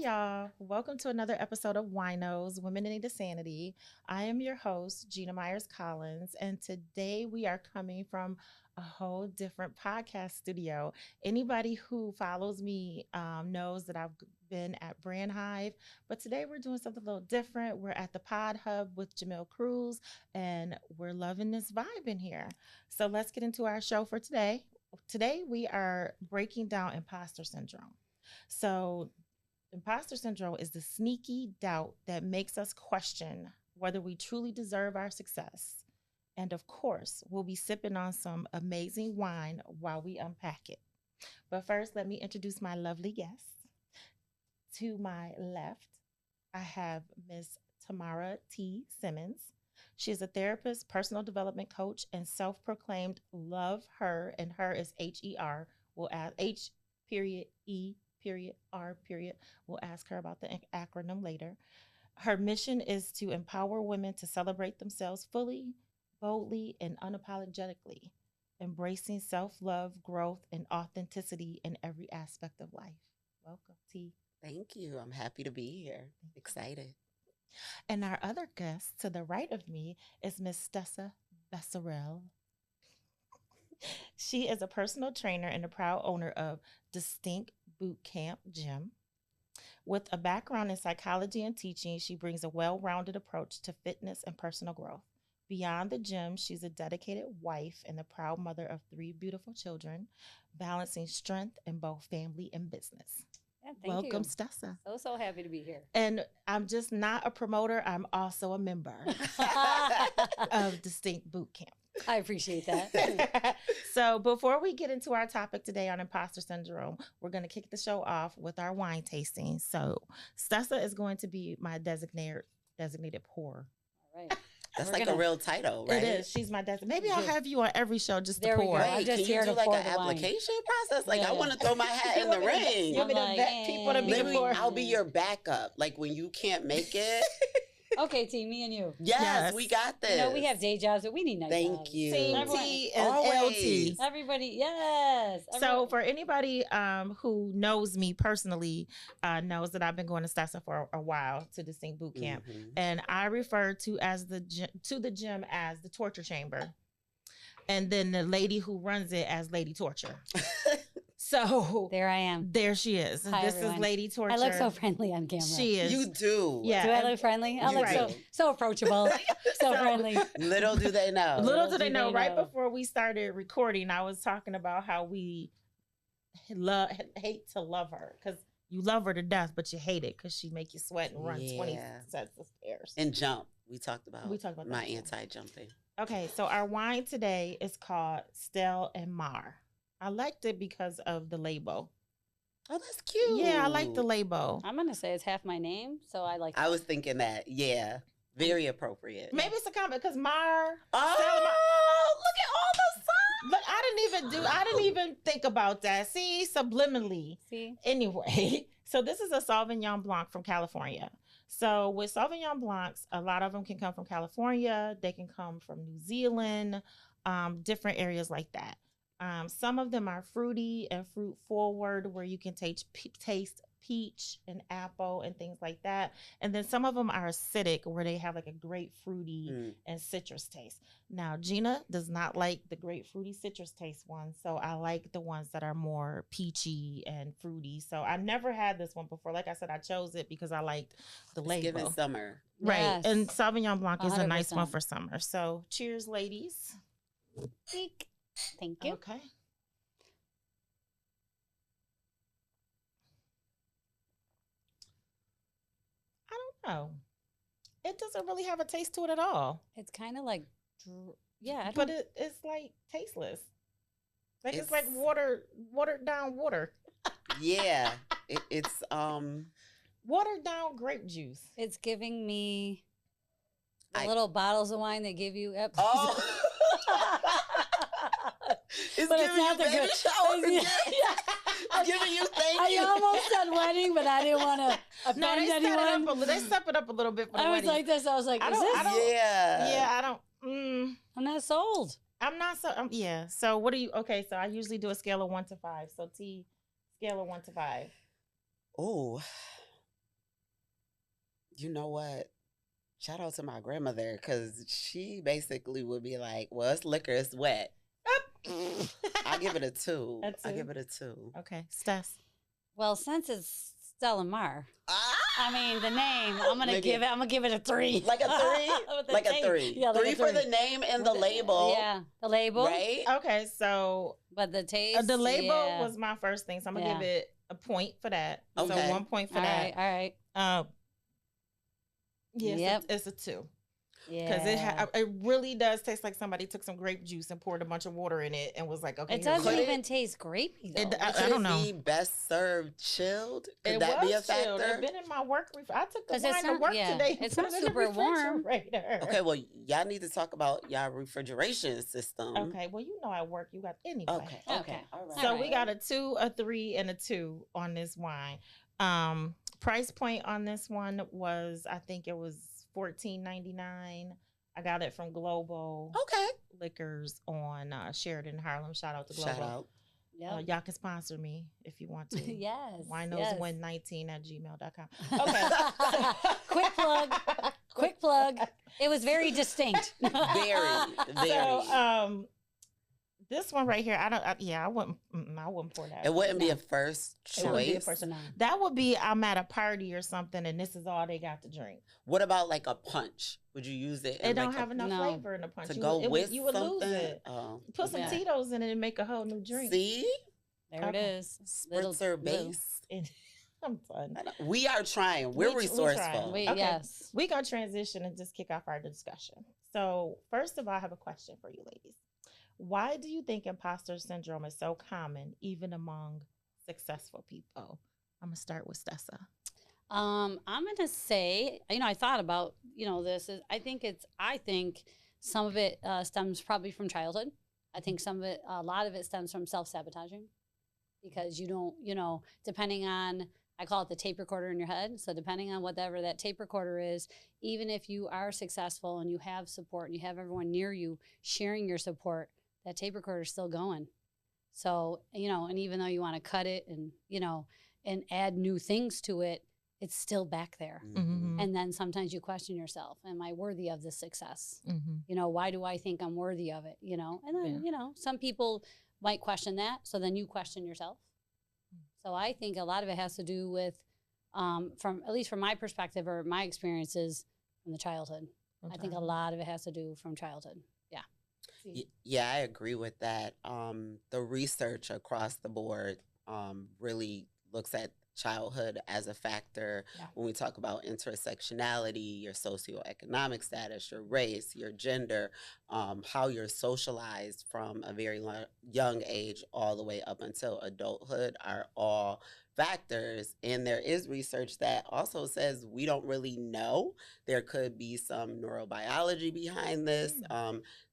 y'all. Welcome to another episode of WINOS, Women in Need of Sanity. I am your host, Gina Myers-Collins, and today we are coming from a whole different podcast studio. Anybody who follows me knows that I've been at Brand Hive, but today we're doing something a little different. We're at the Pod Hub with Jamil Cruz, and we're loving this vibe in here. So let's get into our show for today. Today we are breaking down imposter syndrome. So imposter syndrome is the sneaky doubt that makes us question whether we truly deserve our success. And of course, we'll be sipping on some amazing wine while we unpack it. But first, let me introduce my lovely guests. To my left, I have Miss Tamara T. Simmons. She is a therapist, personal development coach, and self-proclaimed love her, and her is H-E-R. We'll add H.E.R. We'll ask her about the acronym later. Her mission is to empower women to celebrate themselves fully, boldly, and unapologetically, embracing self-love, growth, and authenticity in every aspect of life. Welcome, T. Thank you. I'm happy to be here. Excited. And our other guest to the right of me is Miss Stessa Becerril. She is a personal trainer and a proud owner of Distinct Bootcamp Gym. With a background in psychology and teaching, she brings a well-rounded approach to fitness and personal growth. Beyond the gym, she's a dedicated wife and a proud mother of 3 beautiful children, balancing strength in both family and business. Yeah, Welcome, you. Stessa. So happy to be here. And I'm just not a promoter, I'm also a member of Distinct Bootcamp. I appreciate that. So before we get into our topic today on imposter syndrome, we're going to kick the show off with our wine tasting. So Stessa is going to be my designated pour. All right. That's like a real title, right? It is. She's my designated. Maybe I'll have you on every show just to There we pour. go. Wait, I'm just can here you do to like pour an the wine. application process? Like, Yeah. I want to throw my hat in the ring. You want me to I'm vet like, people to be eh. the Maybe pour? I'll be your backup. Like, when you can't make it. Okay, team, me and you. Yes, we got this. You know, we have day jobs, but we need night jobs. Thank you. Team Everyone- T and Always. LT. Everybody, yes. So for anybody who knows me personally, knows that I've been going to Stessa for a while to Distinct Bootcamp, Mhm. and I refer to the gym as the torture chamber, and then the lady who runs it as Lady Torture. So there I am. there she is. Hi, This everyone. is Lady Torture. I look so friendly on camera. She is. You do. Yeah. Do I look friendly? I You look do. so approachable, so friendly. Little do they know. Little do they know, right know. before we started recording, I was talking about how we hate to love her because you love her to death, but you hate it because she make you sweat and run 20 Yeah. sets of stairs. And jump. We talked about that my too. anti-jumping. Okay, so our wine today is called Stella and Mar. I liked it because of the label. Oh, that's cute. Yeah, I like the label. I'm gonna say it's half my name, so I like. I was thinking that. Yeah. Very appropriate. Maybe it's a comment because Mar. Oh, look at all the signs. But I didn't even think about that. See, subliminally. See, Anyway, so this is a Sauvignon Blanc from California. So with Sauvignon Blancs, a lot of them can come from California. They can come from New Zealand, different areas like that. Some of them are fruity and fruit forward, where you can taste peach and apple and things like that. And then some of them are acidic, where they have like a grapefruity and citrus taste. Now, Gina does not like the grapefruity citrus taste ones, so I like the ones that are more peachy and fruity. So I never had this one before. Like I said, I chose it because I liked the It's label. giving summer. Right. Yes. And Sauvignon Blanc is a nice one 100%. for summer. So cheers, ladies. Eek. Thank you. Okay. I don't know. It doesn't really have a taste to it at all. It's kind of like, yeah, But it's like tasteless. Like it's like watered down water. Yeah. It's Watered down grape juice. it's giving me the I- little bottles of wine they give you. oh. It's But it's giving you not the baby good- shower Yeah. gift. It's giving you thank I you. almost said wedding, but I didn't want to offend No, they anyone. they step it up a little bit for the I was wedding. like this. I was like, I is don't- this? I don't- Yeah. Yeah, I don't. I'm not sold. I'm not so. Yeah. So what do you? Okay. So I usually do a scale of 1 to 5. So T, scale of 1 to 5. Oh, You know what? Shout out to my grandmother because she basically would be like, "Well, it's liquor, it's wet." I give it a 2. A I 2? give it a 2. Okay, Stess. Well, since it's Stella Mar, Ah! I mean the name. I'm gonna Maybe give it. I'm gonna give it a 3. like a 3, With the like a name. 3. Yeah, like 3 a for 3. the name and the With label. Yeah, the label. Right? Okay, so But the taste. the label yeah. was my first thing, so I'm gonna give Yeah. it a point for that. So Okay. 1 point for All that. right. All right. Yes, Yep. it's a 2. Yeah. Because it really does taste like somebody took some grape juice and poured a bunch of water in it and was like, okay, It here we doesn't go. even taste grapey though. I Could don't it know. be best served chilled? Could It that be a was chilled. factor? It been in my work. I took the 'Cause it's wine to not- work yeah, today. it's put not it in the super warm. refrigerator. Okay, well, y'all need to talk about y'all refrigeration system. Okay, well, you know at work you got anyway. Okay. Okay. All right. So All we right. got a 2, a 3, and a 2 on this wine. Price point on this one was, I think it was $14.99. I got it from Global Okay. Liquors on Sheridan, Harlem. Shout out to Global. Shout out. Yep. Y'all can sponsor me if you want to. Yes. WINOS19@gmail.com. Okay. Quick plug. Quick plug. It was very distinct. Very. So, this one right here, I wouldn't pour that. It wouldn't be No. a first It wouldn't be a choice. first- No. That would be I'm at a party or something, and this is all they got to drink. What about like a punch? Would you use it? It in don't like have enough No. flavor in the punch. to You go would- with you would something? lose it. Oh, Put some Yeah. Tito's in it and make a whole new drink. see, There Okay. it is. Little- spritzer little- base. I'm done. We are trying. We're We resourceful. trying. Wait, Okay. yes. We gonna transition and just kick off our discussion. So first of all, I have a question for you ladies. Why do you think imposter syndrome is so common even among successful people? I'm gonna start with Stessa. I'm gonna say, I thought about, this is. I think some of it stems probably from childhood. I think a lot of it stems from self-sabotaging, because you don't, depending on, I call it the tape recorder in your head. So depending on whatever that tape recorder is, even if you are successful and you have support and you have everyone near you sharing your support, that tape recorder is still going. So, and even though you want to cut it and, and add new things to it, it's still back there. Mm-hmm. And then sometimes you question yourself, am I worthy of this success? Mm-hmm. Why do I think I'm worthy of it? And then, some people might question that. So then you question yourself. So I think a lot of it has to do with, from at least from my perspective or my experiences from the childhood. I think a lot of it has to do from childhood. Yeah. Yeah, I agree with that. The research across the board really looks at childhood as a factor. Yeah. When we talk about intersectionality, your socioeconomic status, your race, your gender, how you're socialized from a very young age all the way up until adulthood are all factors. And there is research that also says we don't really know. There could be some neurobiology behind this.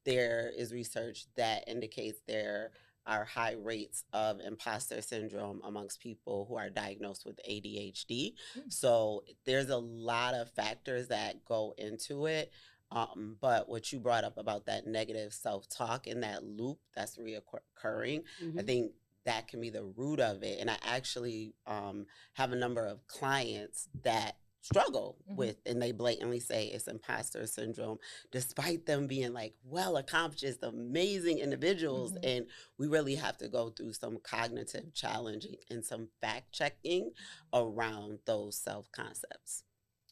There is research that indicates there are high rates of imposter syndrome amongst people who are diagnosed with ADHD. So there's a lot of factors that go into it. But what you brought up about that negative self-talk and that loop that's reoccurring, I think that can be the root of it. And I actually have a number of clients that struggle with, and they blatantly say it's imposter syndrome, despite them being like well accomplished, amazing individuals. And we really have to go through some cognitive challenging and some fact checking around those self concepts.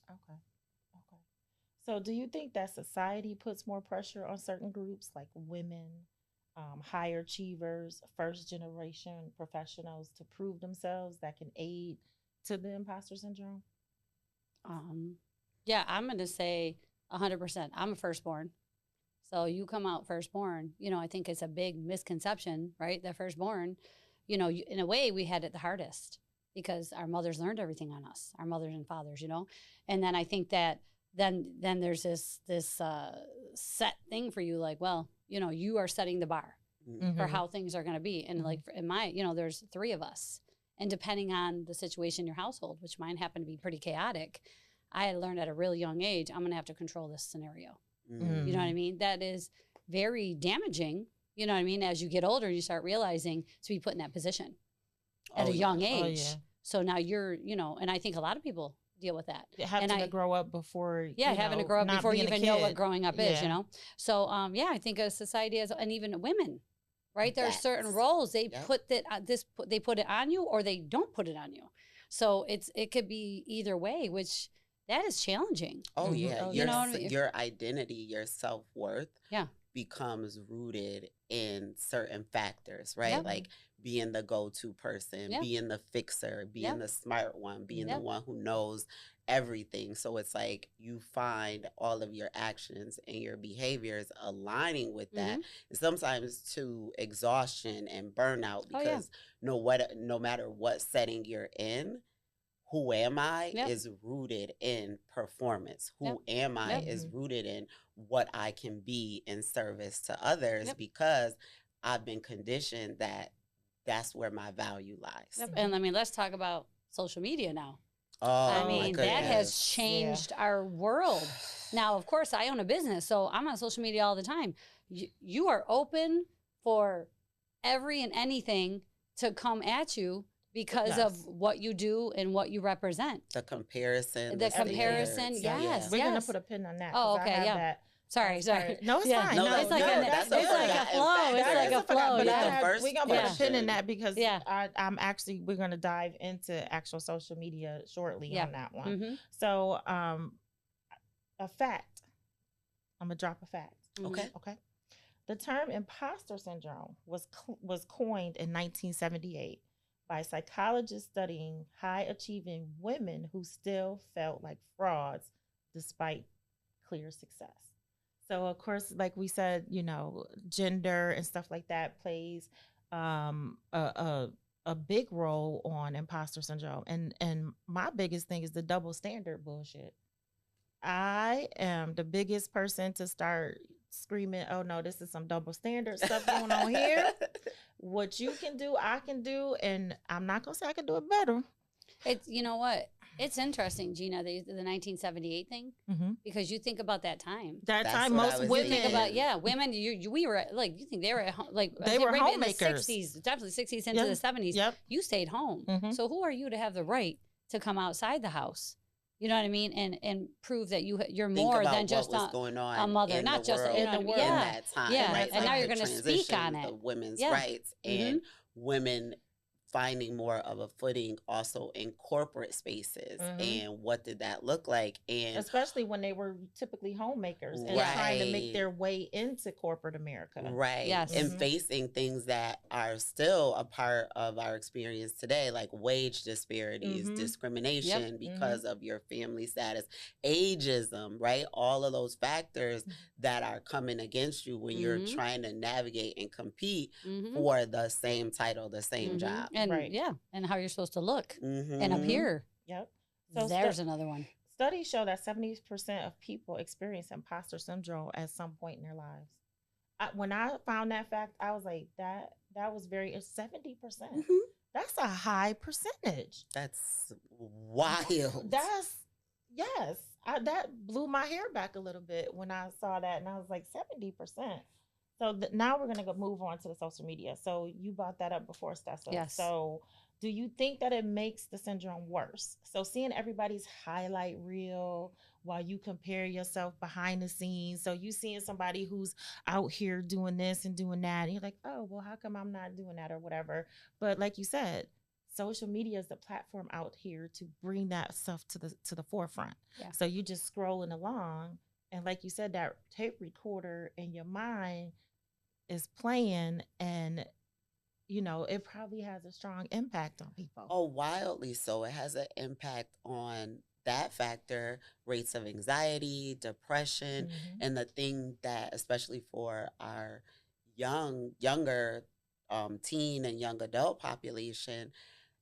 Okay. So do you think that society puts more pressure on certain groups like women, high achievers, first generation professionals to prove themselves that can aid to the imposter syndrome? Yeah, I'm going to say 100%. I'm a firstborn. So you come out firstborn, I think it's a big misconception, right? That firstborn, in a way we had it the hardest because our mothers learned everything on us, our mothers and fathers, And then I think that then there's this set thing for you, like, well, you are setting the bar for how things are going to be. And like in my, there's 3 of us. And depending on the situation in your household, which mine happened to be pretty chaotic, I had learned at a really young age, I'm going to have to control this scenario. You know what I mean? That is very damaging. You know what I mean? As you get older, you start realizing to be put in that position at a young age. So now you're, and I think a lot of people deal with that. Having to grow up before, yeah, having to grow up not before you being a even know what kid. growing up is, Yeah. So yeah, I think a society as, and even women, right? There are certain That's- roles they Yep. put that they put it on you, or they don't put it on you. So it could be either way, which that is challenging. Oh Mhm. yeah, Oh, your know what I mean? your identity, your self-worth Yeah. becomes rooted in certain factors, right? Yep. Like being the go-to person, Yep. being the fixer, being Yep. the smart one, being Yep. the one who knows everything. So it's like you find all of your actions and your behaviors aligning with that. Mhm. And sometimes to exhaustion and burnout, Oh, yeah. because no matter what setting you're in, who am I Yep. is rooted in performance. Yep. Who am I Yep. is rooted in what I can be in service to others, Yep. because I've been conditioned that that's where my value lies. Yep. And I mean, let's talk about social media now. Oh, I my mean, that has goodness. changed our world. Now, of course, I own a business, so I'm on social media all the time. You are open for every and anything to come at you because of Yes. what you do and what you represent. The comparison. The standards. comparison, Yeah. yes. We're gonna put a pin on that. Oh, 'cause I okay, have yeah. that. Sorry, as sorry. part- No, it's Yeah. fine. No, No, that's it's like good. a, That's it's like a forgotten flow. factor. It's That like is a a forgot- flow. but Yeah. first we're gonna put Yeah. a pin in that because Yeah. we're gonna dive into actual social media shortly Yeah. on that one. Mm-hmm. So a fact. I'm gonna drop a fact. Okay. Okay. The term imposter syndrome was coined in 1978 by psychologists studying high achieving women who still felt like frauds despite clear success. So of course, like we said, gender and stuff like that plays a big role on imposter syndrome. And my biggest thing is the double standard bullshit. I am the biggest person to start screaming, "Oh no, this is some double standard stuff going on here. What you can do, I can do, and I'm not gonna say I can do it better." It's, you know what? It's interesting, Gina, the 1978 thing, Mm-hmm. because you think about that time. That That's time, what I most was You women think thinking. about, women. We were like, you think they were at home, like They were maybe in the homemakers. 60s, definitely 60s into Yeah. the 70s. Yep. You stayed home. Mhm. So who are you to have the right to come outside the house? You know what I mean? And prove that you're Think more about than just what was going on mother, in not the just world you know, in the in world. that time. Yeah. Right? And now Like you're the gonna speak transition on it. of women's Yeah. rights and women finding more of a footing also in corporate spaces. Mhm. And what did that look like? And Especially when they were typically homemakers and trying to make their way into corporate America. Right. Yes. And Mhm. facing things that are still a part of our experience today, like wage disparities, Mhm. discrimination because of your family status, ageism, right? All of those factors that are coming against you when you're Mhm. trying to navigate and compete Mhm. for the same title, the same Mhm. job. And Right. and how you're supposed to look and Mhm. appear. Yep. So There's another one. studies show that 70% of people experience imposter syndrome at some point in their lives. When I found that fact, I was like, that was it's 70%. Mhm. That's a high percentage. That's wild. Yes. That blew my hair back a little bit when I saw that, and I was like 70%. So now we're gonna move on to the social media. So you brought that up before, Stessa. Yes. So do you think that it makes the syndrome worse? So seeing everybody's highlight reel while you compare yourself behind the scenes. So you seeing somebody who's out here doing this and doing that, and you're like, oh, well, how come I'm not doing that or whatever? But like you said, social media is the platform out here to bring that stuff to the forefront. Yeah. So you just scrolling along, and like you said, that tape recorder in your mind is playing, and it probably has a strong impact on people. Oh, wildly so. It has an impact on that factor, rates of anxiety, depression, and the thing that, especially for our younger teen and young adult population,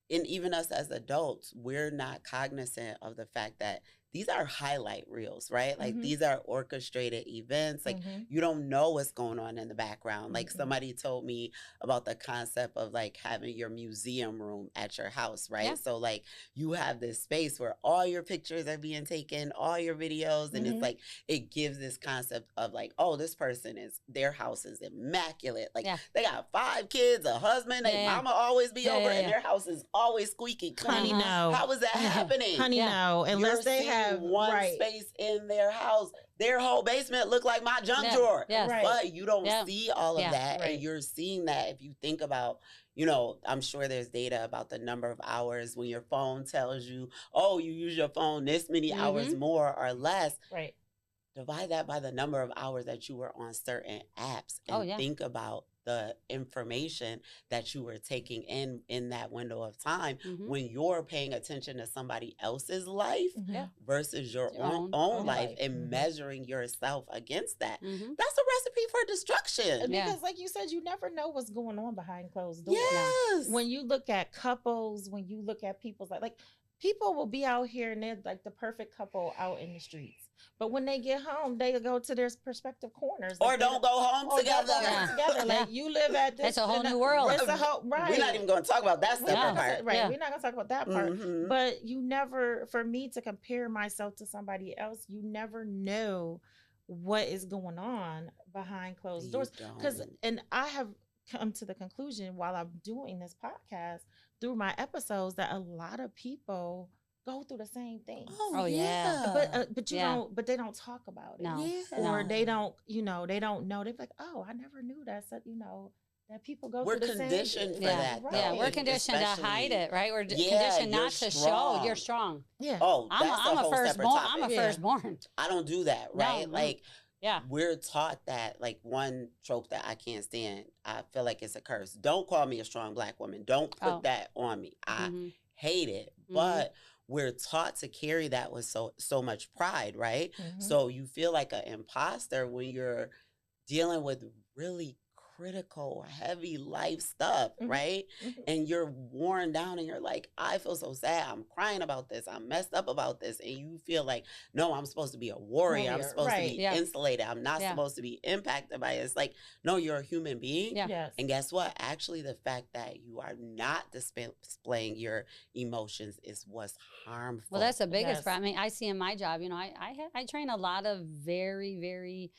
and even us as adults, we're not cognizant of the fact that these are highlight reels, right? Like Mhm. these are orchestrated events. Like Mhm. you don't know what's going on in the background. Like Mhm. somebody told me about the concept of like having your museum room at your house, right? Yeah. So like you have this space where all your pictures are being taken, all your videos, and Mhm. it's like it gives this concept of like, oh, this person is their house is immaculate. Like Yeah. they got 5 kids, a husband, Yeah, their yeah. mama always be Yeah, over, yeah, and yeah. their house is always squeaky clean. Honey, Uh-huh. no. How is that happening? Honey, Yeah. no. Unless You're they seeing have one right. space in their house. Their whole basement look like my junk Yeah. drawer. Yes. Right. But you don't Yeah. see all of Yeah. that. Right. And you're seeing that if you think about, you know, I'm sure there's data about the number of hours when your phone tells you, oh, you use your phone this many hours more or less. Right. Divide that by the number of hours that you were on certain apps and Oh, yeah. think about the information that you were taking in that window of time Mhm. when you're paying attention to somebody else's life Mhm. Yeah. versus your Your own own life life. and Mhm. measuring yourself against that. Mhm. That's a recipe for destruction. Yeah. Because, like you said, you never know what's going on behind closed doors. Yes. When you look at couples, when you look at people's like people will be out here and they're like the perfect couple out in the streets. But when they get home, they go to their prospective corners. Or Like, they don't go home or together. don't go Yeah. together. Like you live at this. It's a whole and new world. It's a whole right. We're not even going to talk about that We're separate not gonna part. say- right. Yeah. We're not gonna talk about that part. Mhm. But you never, for me to compare myself to somebody else, you never know what is going on behind closed You doors. Because, don't. and I have come to the conclusion while I'm doing this podcast through my episodes that a lot of people go through the same thing. Oh, yeah. But you Yeah. don't. But they don't talk about it. No. Yeah. Or No. they don't. You know, they don't know. They're like, oh, I never knew that. So, you know, that people go We're through the same. conditioned for Yeah. that, Yeah. though. We're conditioned to Especially- hide it, right? We're Yeah, conditioned you're not to show strong. you're strong. Yeah. Oh, I'm that's a whole separate firstborn. topic. I'm a Yeah. firstborn. I don't do that, No, right? no. Like Yeah. we're taught that. Like one trope that I can't stand. I feel like it's a curse. Don't call me a strong Black woman. Don't put Oh. that on me. I Mhm. hate it. Mhm. But we're taught to carry that with so much pride, right? Mhm. So you feel like an imposter when you're dealing with really critical, heavy life stuff, Mhm. right? Mhm. And you're worn down and you're like, I feel so sad. I'm crying about this. I'm messed up about this. And you feel like, no, I'm supposed to be a warrior. I'm Warrior, supposed right. to be Yeah. insulated. I'm not Yeah. supposed to be impacted by it. It's like, no, you're a human being. Yeah. Yes. And guess what? Actually, the fact that you are not displaying your emotions is what's harmful. Well, that's the biggest Yes. problem. I mean, I see in my job, you know, I train a lot of very, very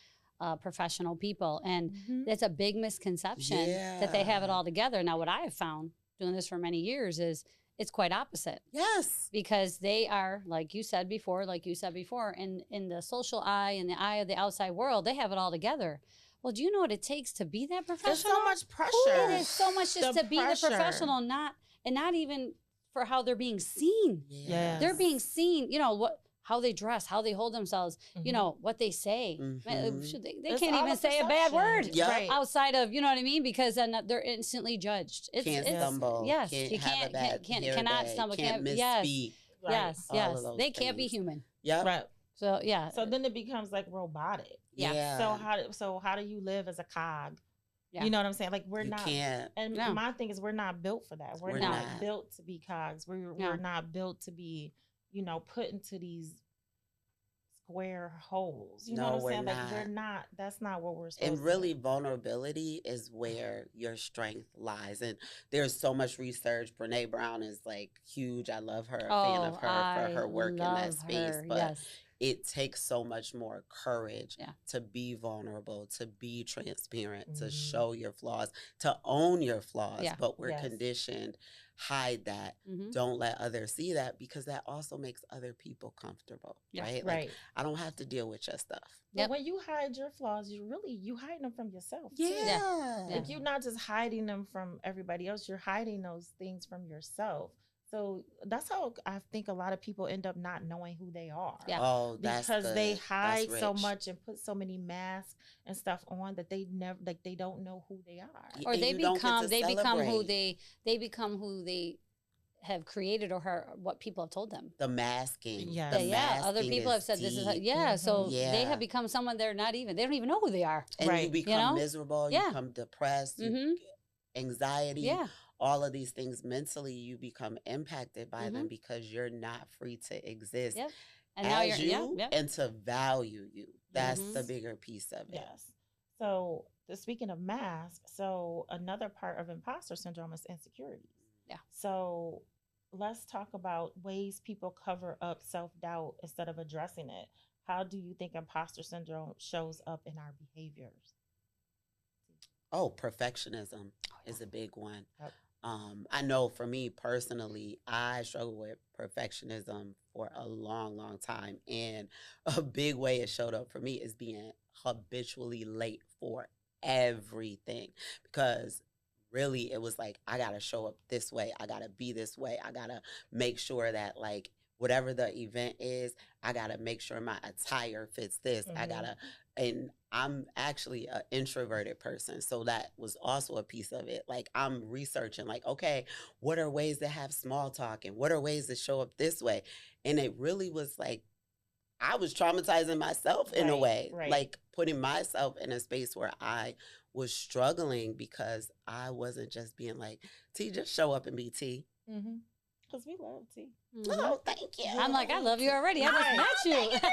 professional people, and Mhm. it's a big misconception that they have it Yeah. all together. Now, what I have found doing this for many years is it's quite opposite, Yes. because they are, like you said before, in the social eye and the eye of the outside world, they have it all together. Well, do you know what it takes to be that There's professional? so much pressure. It is so much just The to be the pressure. professional, not even for how they're being seen. Yes. They're being seen, you know, how they dress, how they hold themselves, you Mhm. know, what they say. Man, Mhm. shoot, they It's can't all even a say a bad word perception. Yep. Right. outside of, you know what I mean? Because then they're instantly judged. Can't stumble. Yes, Can't you have a bad hair cannot day, stumble. Can't yes, misspeak. Right. yes, All yes. of those They can't be things. human. Yep. Right. So yeah. So then it becomes like robotic. Yeah. So how do you live as a cog? Yeah. You know what I'm saying? Like we're You not. can't. And No. my thing is, we're not built for that. We're We're not, not. built to be cogs. We're No. not built to be, you know, put into these square holes. You know No, what I'm saying? we're Like we're not. not. That's not what we're supposed And to. really, vulnerability is where your strength lies. And there's so much research. Brene Brown is like huge. I love her. A fan of her for her work in that space. Her. But Yes. it takes so much more courage Yeah. to be vulnerable, to be transparent, to Mhm. show your flaws, to own your flaws. Yeah. But we're Yes. conditioned, hide that. Mhm. Don't let others see that, because that also makes other people comfortable, Yeah. right? Right. Like, I don't have to deal with your stuff. But Yep. when you hide your flaws, you hide them from yourself. too. Yeah. Like you're not just hiding them from everybody else. You're hiding those things from yourself. So that's how I think a lot of people end up not knowing who they are. Yeah. Oh, that's Because they good. hide That's so rich. much and put so many masks and stuff on that they never like they don't know who they are. Yeah. Or And they you don't get become to they become who celebrate. they become who they have created, or what people have told them. The masking. Yes. The Yeah, other masking people is have said this is how, deep. yeah. So Mhm. they Yeah. have become someone they don't even know who they are. And Right. you You become know? miserable, Yeah. you become depressed, you Mm-hmm. anxiety, Yeah. all of these things mentally, you become impacted by them Mhm. because you're not free to exist. Yep. And now as you're, you and to value you. That's the bigger piece of it. Yes. So speaking of masks, so another part of imposter syndrome is insecurities. Yeah. So let's talk about ways people cover up self-doubt instead of addressing it. How do you think imposter syndrome shows up in our behaviors? Oh, perfectionism is a big one. Yep. I know for me personally, I struggle with perfectionism for a long, long time. And a big way it showed up for me is being habitually late for everything. Because really, it was like, I got to show up this way. I got to be this way. I got to make sure that, like, whatever the event is, I got to make sure my attire fits this. I got to, and I'm actually an introverted person. So that was also a piece of it. Like, I'm researching, like, okay, what are ways to have small talk and what are ways to show up this way? And it really was like, I was traumatizing myself in a way, like putting myself in a space where I was struggling because I wasn't just being like, T, just show up and be T. Because we love T. Oh, thank you. I'm like, I love you already. I just met you.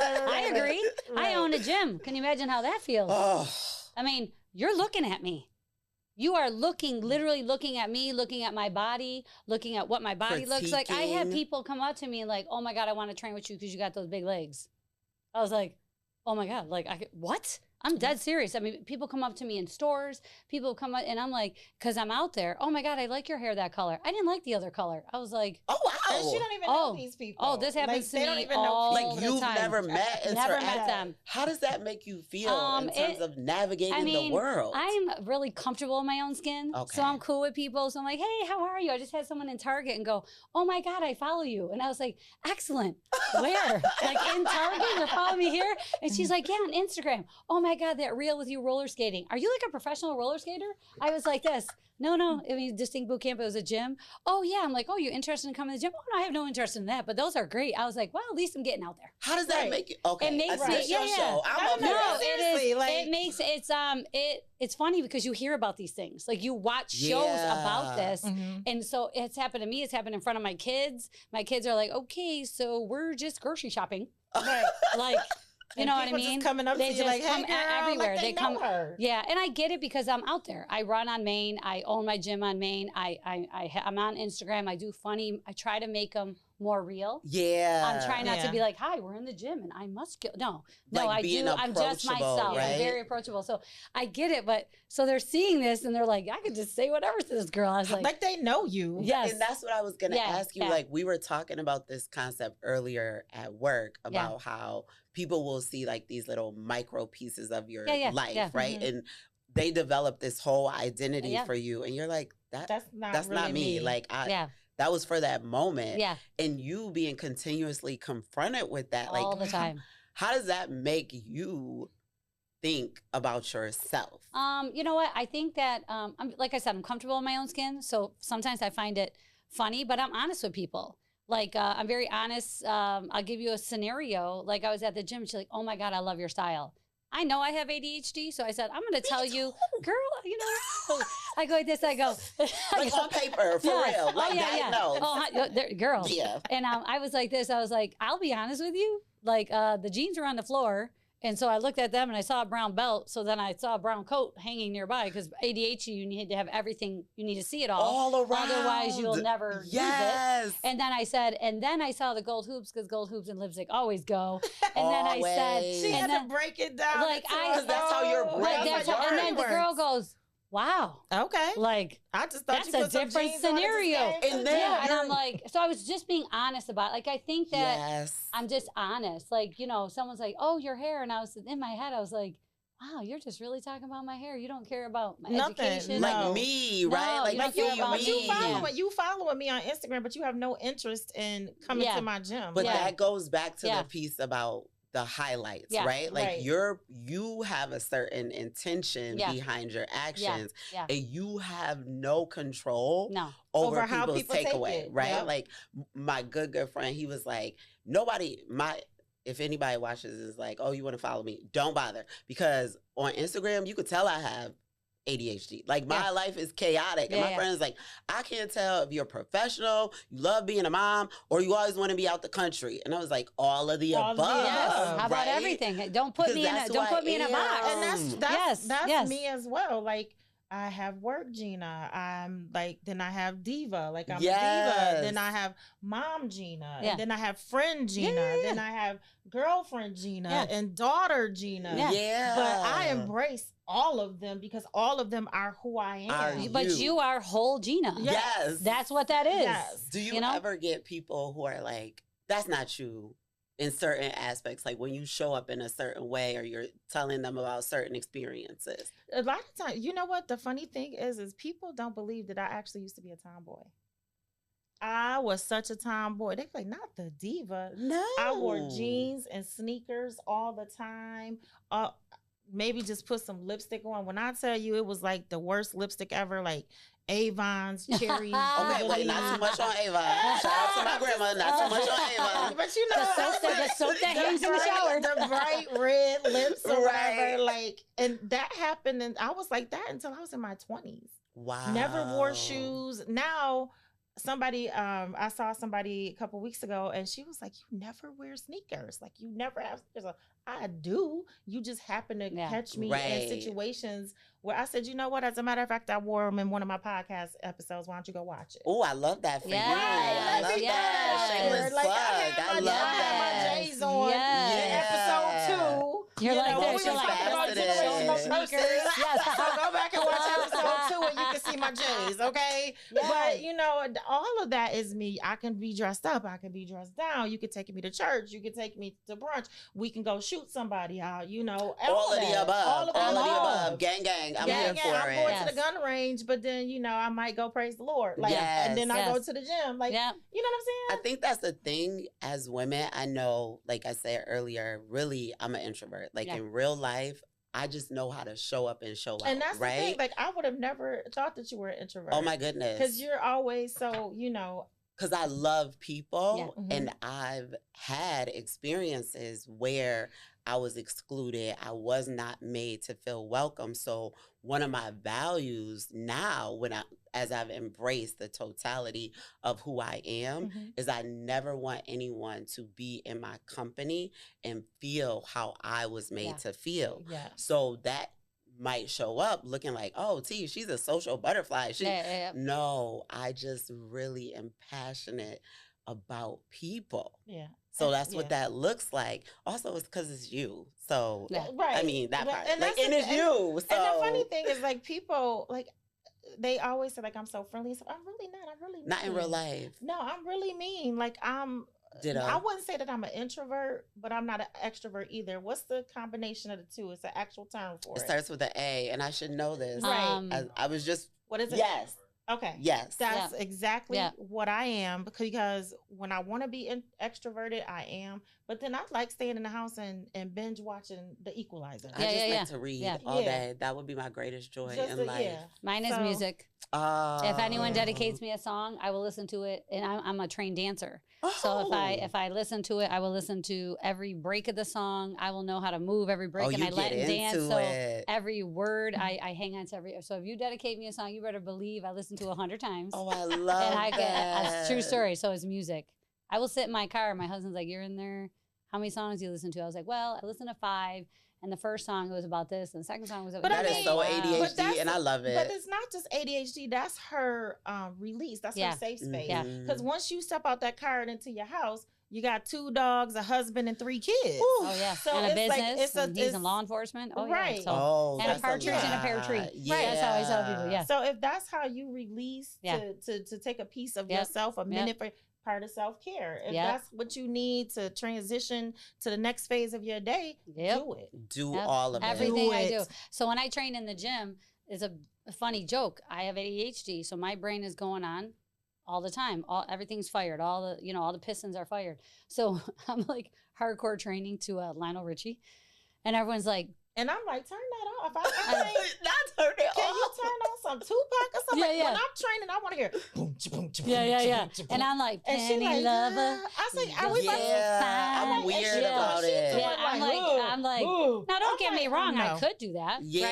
I agree. I own a gym. Can you imagine how that feels? Oh. I mean, you're looking at me. You are literally looking at me, looking at my body, looking at what my body looks like. I had people come up to me and like, oh my God, I want to train with you because you got those big legs. I was like, oh my God, like, what? I'm dead serious. I mean, people come up to me in stores. People come up, and I'm like, because I'm out there. Oh my God, I like your hair that color. I didn't like the other color. I was like, oh wow, and she don't even know these people. Oh, this happens like, to me even all know like the you've time. never met, never met them. How does that make you feel in terms of navigating the world? I'm really comfortable in my own skin, so I'm cool with people. So I'm like, hey, how are you? I just had someone in Target and go, oh my God, I follow you, and I was like, excellent. Where? Like in Target, you're following me here? And she's like, yeah, on Instagram. Oh my God, that reel with you roller skating. Are you like a professional roller skater? I was like this. No. I mean, Distinct Bootcamp, it was a gym. Oh yeah. I'm like, oh, you interested in coming to the gym? Oh no, I have no interest in that, but those are great. I was like, well, at least I'm getting out there. How does that make you? Okay. It makes me, show. it's funny because you hear about these things. Like you watch shows about this. And so it's happened to me. It's happened in front of my kids. My kids are like, okay, so we're just grocery shopping. Like, you know what I mean? Just coming up they to you just like, come hey, girl, everywhere. like they know come. her. Yeah, and I get it because I'm out there. I run on Main. I own my gym on Main. I'm on Instagram. I do funny. I try to make them more real. Yeah. I'm trying not to be like, hi, we're in the gym and I must go. No, like I do. I'm just myself. Right? I'm very approachable. So I get it. But so they're seeing this and they're like, I could just say whatever to this girl. I was like they know you. Yes. And that's what I was going to ask you. Like we were talking about this concept earlier at work about how people will see like these little micro pieces of your life, right? And they develop this whole identity for you. And you're like, that's really not me. Like that was for that moment. Yeah. And you being continuously confronted with that. All like the time. How does that make you think about yourself? You know what? I think that, like I said, I'm comfortable in my own skin. So sometimes I find it funny, but I'm honest with people. Like, I'm very honest. I'll give you a scenario. Like I was at the gym. She's like, oh my God, I love your style. I know I have ADHD, so I said, I'm going to tell you, girl, you know, I go like this, I go. Like on paper, for real. Like diagnosed. Oh, girl. Yeah. And I was like this, I was like, I'll be honest with you. Like, the jeans were on the floor. And so I looked at them and I saw a brown belt. So then I saw a brown coat hanging nearby because ADHD, you need to have everything. You need to see it all around. Otherwise, you'll never use it. And then I said, and then I saw the gold hoops because gold hoops and lipstick always go. And then I said, she had to break it down. Like because that's how your brain works. And then the girl goes, wow. Okay. Like, I just thought that's a different scenario. And then and I'm like, so I was just being honest about it. Like, I think that I'm just honest. Like, you know, someone's like, oh, your hair. And I was in my head, I was like, wow, you're just really talking about my hair. You don't care about my education. Like me, right? Like you following me on Instagram, but you have no interest in coming to my gym. But that goes back to the piece about the highlights, right? Like you have a certain intention behind your actions and you have no control over how people's people take takeaway, it. right? Like my good friend, he was like, if anybody watches is like, oh, you want to follow me, don't bother. Because on Instagram, you could tell I have ADHD. Like my Yeah. life is chaotic. And Yeah, my yeah. friend is like, I can't tell if you're professional, you love being a mom, or you always want to be out the country. And I was like, all of the All of the above. Yes. above, How about right? everything? Don't put Because me in a that's who don't I put me in a box. And Yes, that's yes. me as well. Like I have work Gina. I'm like then I have diva. Like I'm a diva. Yes. Then I have mom Gina. Yeah. And then I have friend Gina. Yeah, yeah, Then I have girlfriend Gina Yeah. and daughter Gina. Yeah. But I embrace all of them because all of them are who I am. Are But you are whole Gina. Yes. That's what that is. Yes. Do you, you know? ever get people who are like, that's not you in certain aspects? Like when you show up in a certain way or you're telling them about certain experiences. A lot of times, you know what the funny thing is people don't believe that I actually used to be a tomboy. I was such a tomboy. They're like, not the diva. No. I wore jeans and sneakers all the time. Maybe just put some lipstick on. When I tell you it was like the worst lipstick ever, like Avon's cherry. Okay, wait, not too much on Avon. Shout out to my grandma, not too much on Avon. But you know, The soap that hangs in the shower. the bright red lips or Right. whatever. Like, and that happened, and I was like that until I was in my 20s. Wow. Never wore shoes. Now somebody I saw somebody a couple weeks ago and she was like, you never wear sneakers. Like you never have sneakers. I do. You just happen to catch me in situations where I said, you know what? As a matter of fact, I wore them in one of my podcast episodes. Why don't you go watch it? Oh, I love that for you. Yes, I love yes. that. Shameless Like, plug. I I love had my that. J's on Yes. in episode 2. You're like know, this. we You're was like talking about this. generational Sneakers. curses. Yes. So go back and watch episode 2 and you can see my J's, okay? Yes. But, you know, all of that is me. I can be dressed up. I can be dressed down. You could take me to church. You could take me to brunch. We can go shoot somebody out, you know. All of that. the above. All of the above. Gang, gang. I'm Yeah, here yeah, for I'm it. going Yes. to the gun range, but then, you know, I might go praise the Lord. Like, Yes. and then I go Yes. to the gym. Like, Yeah. you know what I'm saying? I think that's the thing as women. I know, like I said earlier, really, I'm an introvert. Like Yeah. in real life, I just know how to show up and show out. And that's right? the thing. Like, I would have never thought that you were an introvert. Oh my goodness. Because you're always so, you know. Because I love people Yeah. Mhm. and I've had experiences where I was excluded. I was not made to feel welcome. So one of my values now, as I've embraced the totality of who I am, is I never want anyone to be in my company and feel how I was made Yeah. to feel. Yeah. So that might show up looking like, oh, T, she's a social butterfly. Yeah. No, I just really am passionate about people. Yeah. So that's Yeah. what that looks like. Also, it's because it's you. So, Yeah. Right. I mean, that But- part. and Like, that's and the- it's you. So, And the funny thing is, like, people, like, they always say, like, I'm so friendly. So I'm really not. I'm really not in real mean. life. No, I'm really mean. Like, Ditto. I wouldn't say that I'm an introvert, but I'm not an extrovert either. What's the combination of the two? It's an actual term for It it. starts with an A, and I should know this. Right. I was just, What is it? yes. Okay. Yes. That's exactly Yeah. what I am because when I want to be extroverted, I am. But then I like staying in the house and binge watching The Equalizer. I Yeah, just yeah, like yeah. to read Yeah. all Yeah. day. That would be my greatest joy Just in the- life. yeah. Mine is So- music. If anyone dedicates me a song, I will listen to it, and I'm a trained dancer. So if I listen to it, I will listen to every break of the song. I will know how to move every break, and you I let get it dance. into So it. every word, I hang on to every. So if you dedicate me a song, you better believe I listen to 100 times. Oh, I love And I get that. that's a true story. So it's music. I will sit in my car. My husband's like, "You're in there. How many songs do you listen to?" I was like, "Well, I listen to 5." And the first song was about this, and the second song was about But I That is mean, so But ADHD, that's- and I love it. But it's not just ADHD. That's her release. That's Yeah. her safe space. Yeah. Because once you step out that car and into your house, you got 2 dogs, a husband, and 3 kids. Oh yeah, So and a it's like- business. it's a- and he's in it's- law enforcement. Oh Right. yeah. So Oh, and a that's partridge and a pear tree. lot. Right, that's how I tell people, yeah. So if that's how you release Yeah. to take a piece of Yep. yourself, a Yep. minute for part of self-care. If Yep. that's what you need to transition to the next phase of your day, Yep. do it. Do Yep. all of everything it. I Do do. it. So when I train in the gym, it's a funny joke. I have ADHD, so my brain is going on all the time. Everything's fired. All the pistons are fired. So I'm like hardcore training to Lionel Richie, and everyone's like, And I'm like, turn that off. I ain't, Not turn it can you off. turn on some Tupac or something? Yeah, Like, yeah. when I'm training, I want to hear boom, boom, Yeah. And I'm like, and she Penny like, Lover. I was like, are we about to? Yeah, I'm I'm like, weird and she doing- about she it. doing Yeah, I'm like, "Ooh." now don't I'm get me like, wrong, I no. could do that, right? Yeah.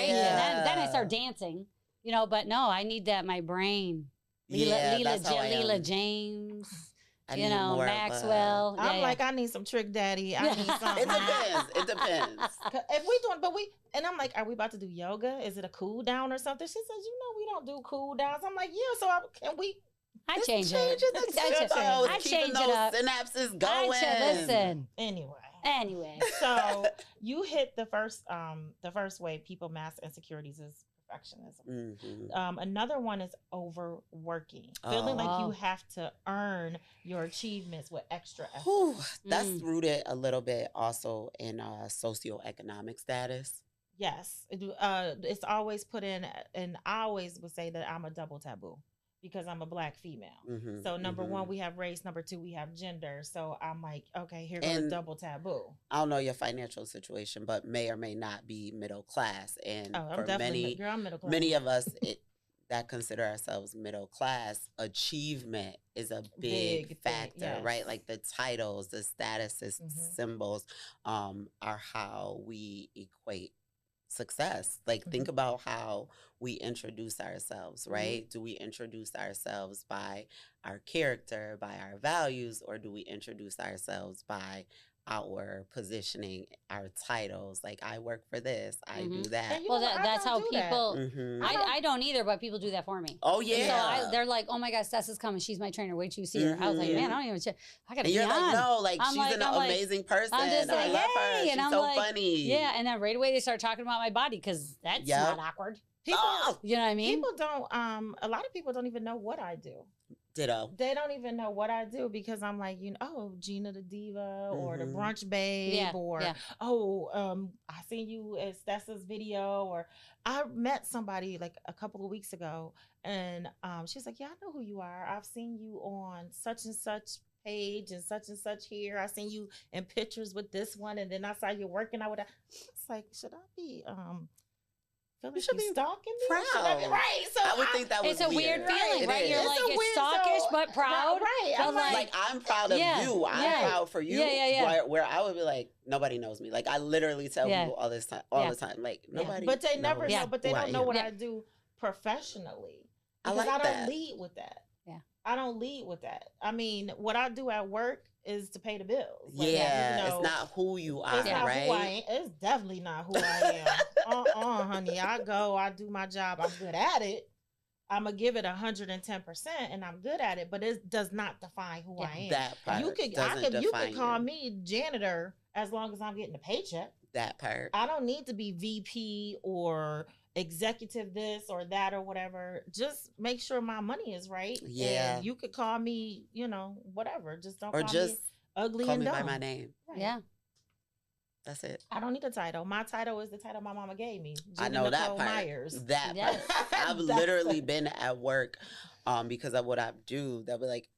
And then I start dancing, you know. But no, I need that my brain. Yeah, that's how I am. Leela James, I you need know, more of a- Maxwell. I'm like, I need some Trick Daddy. I need something. It depends. It depends. If we doing, and I'm like, are we about to do yoga? Is it a cool down or something? She says, we don't do cool downs. I'm like, yeah. So can we? I This change changes it. the I change. change- I was I keeping change it those up. synapses going. Listen. Anyway, Anyway, so you hit the first way people mask insecurities is perfectionism. Mhm. Another one is overworking, feeling like Oh. you have to earn your achievements with extra effort. Whew, that's Mm. rooted a little bit also in socioeconomic status. Yes, it's always put in, and I always would say that I'm a double taboo because I'm a Black female. Mhm, So number mhm. one, we have race. Number two, we have gender. So I'm like, okay, here goes And- double taboo. I don't know your financial situation, but may or may not be middle class. And Oh, I'm for definitely girl, I'm middle class. many of us that consider ourselves middle class, achievement is a big Big thing, factor, right? yes. Like the titles, the statuses, Mhm. symbols are how we equate success. Like think Mhm. about how we introduce ourselves, Mhm. right? Do we introduce ourselves by our character, by our values, or do we introduce ourselves by our positioning, our titles? Like I work for this, I do Mhm. that. And you well, know what? I that's don't how do that. people. Mhm. I don't either, but people do that for me. Oh So yeah. they're like, oh my gosh, Stessa's coming. She's my trainer. Wait till you see her. I was like, Mhm. man, I don't even check. I gotta And be you're on. like, no, like I'm she's like- an I'm like- amazing person. I'm just I like, love her. hey, She's and I'm so like, funny. Yeah, and then right away they start talking about my body because that's Yep. not awkward. People, Oh, You know what I mean? people don't. A lot of people don't even know what I do. ditto. They don't even know what I do because I'm like, oh, Gina the diva or the Mhm. brunch babe Yeah, or yeah. I seen you at Stessa's video, or I met somebody like a couple of weeks ago and she's like, yeah, I know who you are. I've seen you on such and such page and such here. I seen you in pictures with this one, and then I saw you working out with that. It's like, should I be feel like should you be stalking me? Should I be- proud. right? So I would think that was It's a weird feeling, It right? You're is. like, a it's weird- stalkish so- but proud. Right. But I'm like, I'm proud of Yeah, you. I'm yeah. proud for you. Yeah. Where I would be like, nobody knows me. Like I literally tell Yeah. people all this time, all Yeah. the time. Like Yeah. nobody. But they never knows know. But they who don't know what Yeah. I do professionally I because like I don't that. lead with that. Yeah. I don't lead with that. I mean, what I do at work is to pay the bills. Like, Yeah, you know, it's not who you are, it's not right? who I am. It's definitely not who I am. Honey. I go, I do my job. I'm good at it. I'm gonna give it 110%, and I'm good at it. But it does not define who I am. That part You doesn't you define could call you. me janitor as long as I'm getting a paycheck. That part. I don't need to be VP or executive this or that or whatever. Just make sure my money is right. Yeah. And you could call me, whatever. Just don't Or call just me ugly call and me dumb. by my name. Right. yeah. That's it. I don't need a title. My title is the title my mama gave me. I Gina know that Nicole part. Myers. That Yes. part. I've That's literally it. been at work because of what I do.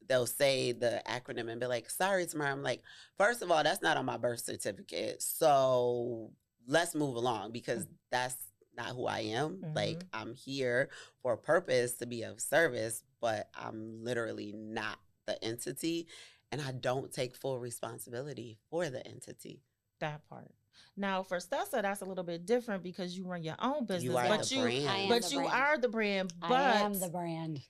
They'll say the acronym and be like, sorry, Tamara. I'm like, first of all, that's not on my birth certificate. So let's move along because that's not who I am. Like I'm here for a purpose to be of service, but I'm literally not the entity. And I don't take full responsibility for the entity. That part. Now for Stessa, that's a little bit different because you run your own business. You are but the you brand. I am but the you brand. are the brand. But I am the brand.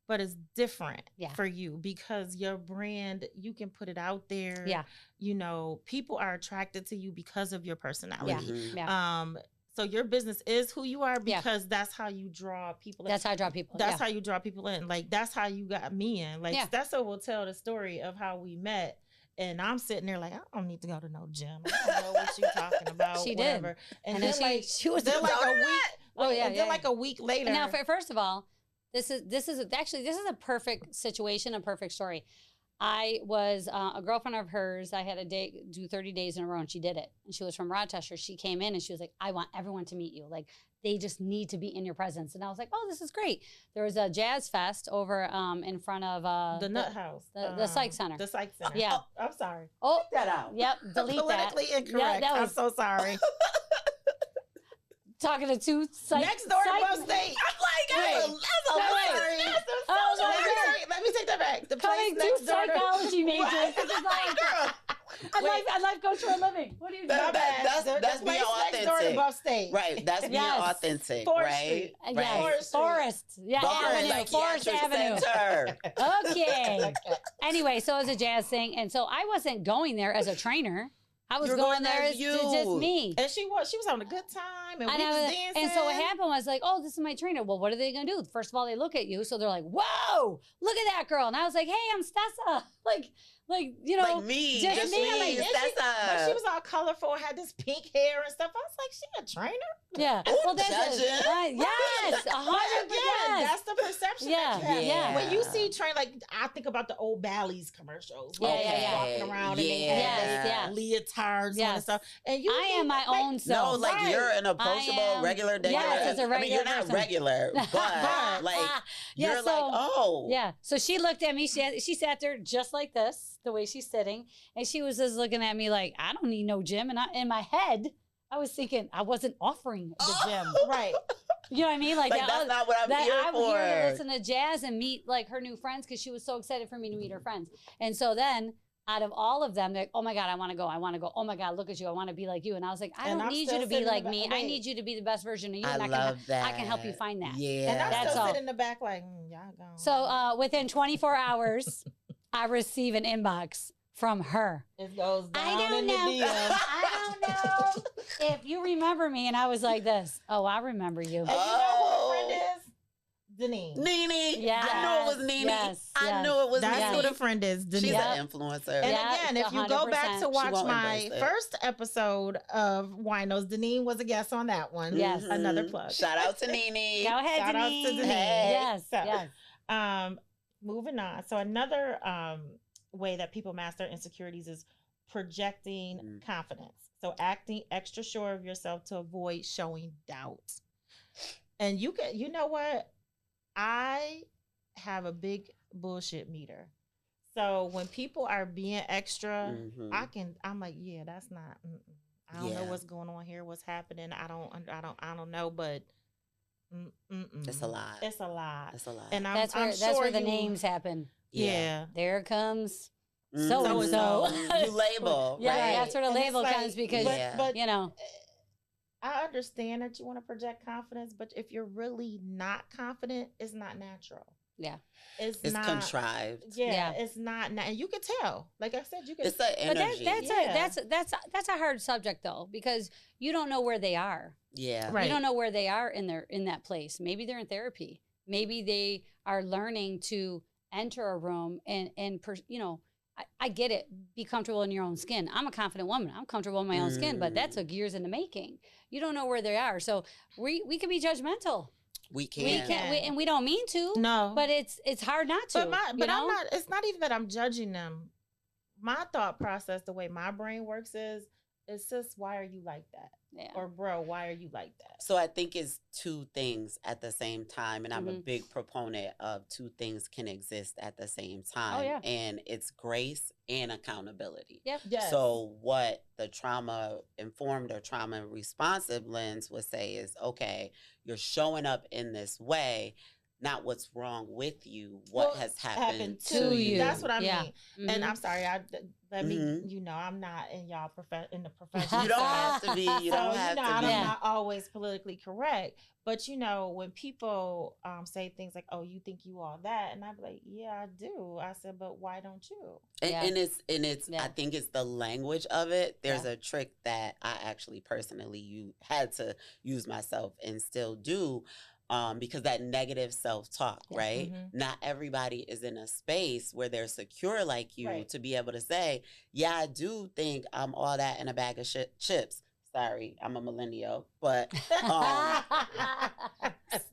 but it's different Yeah. for you because your brand, you can put it out there. Yeah. People are attracted to you because of your personality. Mhm. Yeah. So your business is who you are Yeah. because that's how you draw people in. That's how I draw people. That's yeah. how you draw people in. Like that's how you got me in. Like Yeah. Stessa will tell the story of how we met. And I'm sitting there like, I don't need to go to no gym. I don't know what you talking about. She did. whatever. And then then she was then like a week. Oh, yeah, And yeah. then like a week later. Now, first of all, this is a perfect situation, a perfect story. I was a girlfriend of hers. I had do 30 days in a row, and she did it. And she was from Rochester. She came in and she was like, I want everyone to meet you. Like, they just need to be in your presence. And I was like, oh, this is great. There was a jazz fest over in front of the Nut House. the Psych Center. The Psych Center. Yeah. I'm sorry. Oh, Get that out. yep. Delete that. Politically incorrect. that I'm was- so sorry. talking to two Next door to both states. I'm like, Wait. Let me take that back. The place Coming to next door to psychology majors. This is like, girl. I life coach for a living. What do you do? That's being next door to authentic. both states. Right, that's being Yes. authentic, Forestry. right? Yes. Right. Forest. Yeah, Avenue. Forest Psychiatric Avenue. Center. Okay. Anyway, so it was a jazz thing. And so I wasn't going there as a trainer. I was You're going going there as as you. just me. And she was having a good time, and we And, was I dancing. and so what happened was like, oh, this is my trainer. Well, what are they going to do? First of all, they look at you. So they're like, whoa, look at that girl. And I was like, hey, I'm Stessa. Like, you know, Like me, just just me. me. I'm like, But she was all colorful, had this pink hair and stuff. I was like, she a trainer? yeah. Ooh, Well, that's judging. yes, But 100%. again, that's the perception Yeah, that you have. yeah. When you see train, like I think about the old Bally's commercials, Yeah, where yeah, they're yeah. walking around and they Yes, have leotards on Yes. and stuff. And you, I am my like, own No, self. like Right. you're an approachable, am- regular, Yes, as a I mean, you're regular not person. regular, but like Yeah, you're so- like, oh, Yeah. So she looked at me. She sat there just like this, the way she's sitting, and she was just looking at me like, I don't need no gym. And in my head, I was thinking I wasn't offering the gym. right. You know what I mean? Like, like that's not what I'm here I'm for. here to listen to jazz and meet like her new friends because she was so excited for me to meet her friends. And so then out of all of them, they're like, oh my God, I want to go. I want to go. Oh my God, look at you. I want to be like you. And I was like, I And don't I'm need you still to be sitting in like the me. back. I Wait. need you to be the best version of you. I and love that. I can help you find that. Yeah, And I'm That's still all. sitting in the back like, y'all gone. So within 24 hours, I receive an inbox from her. it goes down I don't in know. the DM. I don't know if you remember me. And I was like this. Oh, I remember you. And you know who the friend is? Deneen. Nene. Yes, I knew it was Nene. yes, I yes. knew it was That's Nene. who the friend is, Deneen. She's Yep. an influencer. And Yeah, again, if you go back 100%. to watch won't my embrace it. first episode of WINOS, Deneen was a guest on that one. Yes. Another Mhm. plug. Shout out to Nene. Go ahead, Shout out to Denise. Denise. Yes, So- yes. Moving on. So another way that people master insecurities is projecting confidence. So acting extra sure of yourself to avoid showing doubt. And you know what? I have a big bullshit meter. So when people are being extra, Mhm. I'm like, yeah, that's not. I don't know Yeah. what's going on here, what's happening. I don't know, but It's a lot. It's a lot. It's a lot. And That's I'm where sure the you- names happen. Yeah. There comes Mhm. so and so. You label, Yeah, right? that's where the And it's label like- comes because Yeah. but you know. I understand that you want to project confidence, but if you're really not confident, it's not natural. Yeah. It's It's not contrived. Yeah, Yeah. it's not. And you can tell. Like I said, you can. It's the But energy. that's a hard subject though because you don't know where they are. yeah. Right. You don't know where they are in that place. Maybe they're in therapy. Maybe they are learning to enter a room and you know, I get it. Be comfortable in your own skin. I'm a confident woman. I'm comfortable in my own skin, but that took years in the making. You don't know where they are. So we can be judgmental. We can. We can't, and we don't mean to. No, But it's hard not to. but you know? I'm not. It's not even that I'm judging them. My thought process, the way my brain works, is it's just why are you like that? Yeah. Or bro, why are you like that? So I think it's two things at the same time. And I'm a Mhm. big proponent of two things can exist at the same time. yeah. And it's grace and accountability. Yep. Yes. So what the trauma informed or trauma responsive lens would say is, okay, you're showing up in this way, not what's wrong with you, what Well, has happened to to you. you. That's what I Yeah. mean. Mhm. And I'm sorry, let me. Mhm. You know, I'm not in y'all in the profession. You don't have to be. You So, don't have I'm to be. Yeah. not always politically correct, but you know, when people say things like, "Oh, you think you all that," and I'm like, "Yeah, I do." I said, "But why don't you?" And, Yeah. and it's Yeah. I think it's the language of it. There's Yeah. a trick that I actually personally had to use myself and still do, because that negative self-talk, Yeah. right? Mhm. Not everybody is in a space where they're secure like you Right. to be able to say, yeah, I do think I'm all that in a bag of chips. Sorry, I'm a millennial, but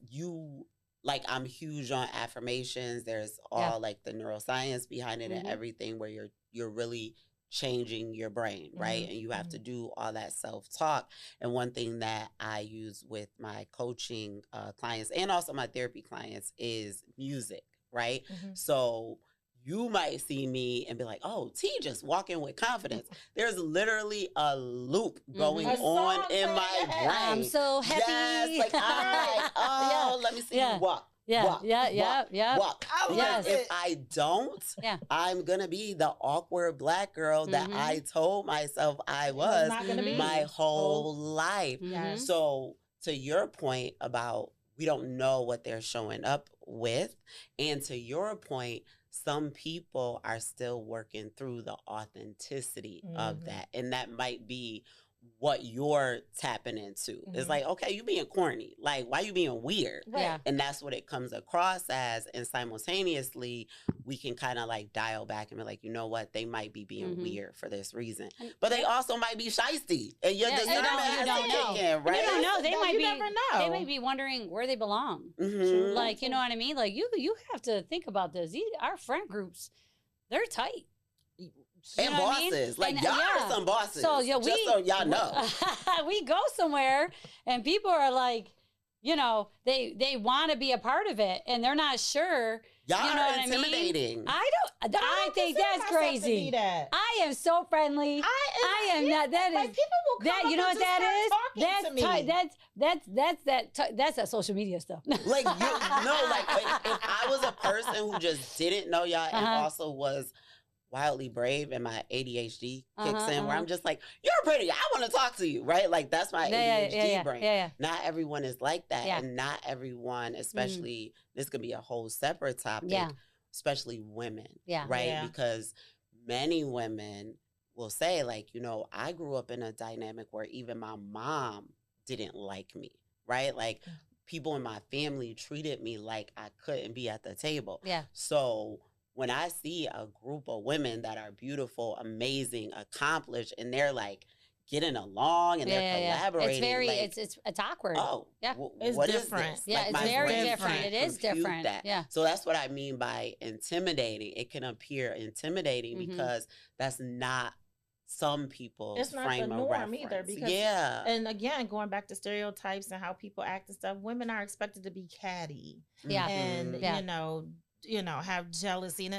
you like I'm huge on affirmations. There's all like the neuroscience behind it and Mhm. everything where you're really changing your brain, right? Mhm, And you have to do all that self-talk. And one thing that I use with my coaching clients and also my therapy clients is music, right? Mhm. So you might see me and be like, oh, T just walking with confidence. There's literally a loop going A song on in playing my in your head. brain. I'm so happy. Yes, like I'm like, oh, let me see Yeah. you walk. Yeah, walk, yeah, walk, yeah, yeah. walk. I Because Yes. if I don't, Yeah. I'm gonna be the awkward Black girl that Mhm. I told myself I It was not gonna be my whole life. Mhm. So to your point about we don't know what they're showing up with, and to your point, some people are still working through the authenticity of Mhm. that, and that might be what you're tapping into. It's Mhm. like, okay, you being corny, like why you being weird? Right. Yeah. And that's what it comes across as. And simultaneously, we can kind of like dial back and be like, you know what? They might be being Mhm. weird for this reason. And- But they also might be shiesty. And your Yeah, you discernment don't has know. to kick in, And right? you don't know. They No, might you be. never know. They may be wondering where they belong. Mhm. Like, you know what I mean? Like you have to think about this. Our friend groups, they're tight. You And know what I mean? bosses. Like, And, y'all yeah. are some bosses. So yeah, just so y'all know. we go somewhere and people are like, you know, they want to be a part of it and they're not sure. Y'all You know are what I mean? intimidating. I I don't think consider that's myself to be crazy. that. I am so friendly. I am not. That like is people will come that. up You know and what just that is? start talking to me. That's that social media stuff. Like, you know, like if I was a person who just didn't know y'all and Uh-huh. also was wildly brave and my ADHD kicks Uh-huh, in where uh-huh. I'm just like, you're pretty, I want to talk to you, right? Like that's my ADHD brain. Yeah. Not everyone is like that. Yeah. And not everyone, especially this could be a whole separate topic, Yeah. especially women. Yeah. Right. Yeah. Because many women will say, like, you know, I grew up in a dynamic where even my mom didn't like me, right? Like people in my family treated me like I couldn't be at the table. Yeah. So when I see a group of women that are beautiful, amazing, accomplished, and they're like getting along and they're collaborating, It's very, like, it's awkward. oh, Yeah. It's what is different. this? Yeah, Like, it's my very brain different. can't It is compute different. that. Yeah. So that's what I mean by intimidating. It can appear intimidating Mhm. because that's not some people's It's not frame the of norm reference. either, because and and again, going back to stereotypes and how people act and stuff, women are expected to be catty Yeah. and Yeah. you know, have jealousy and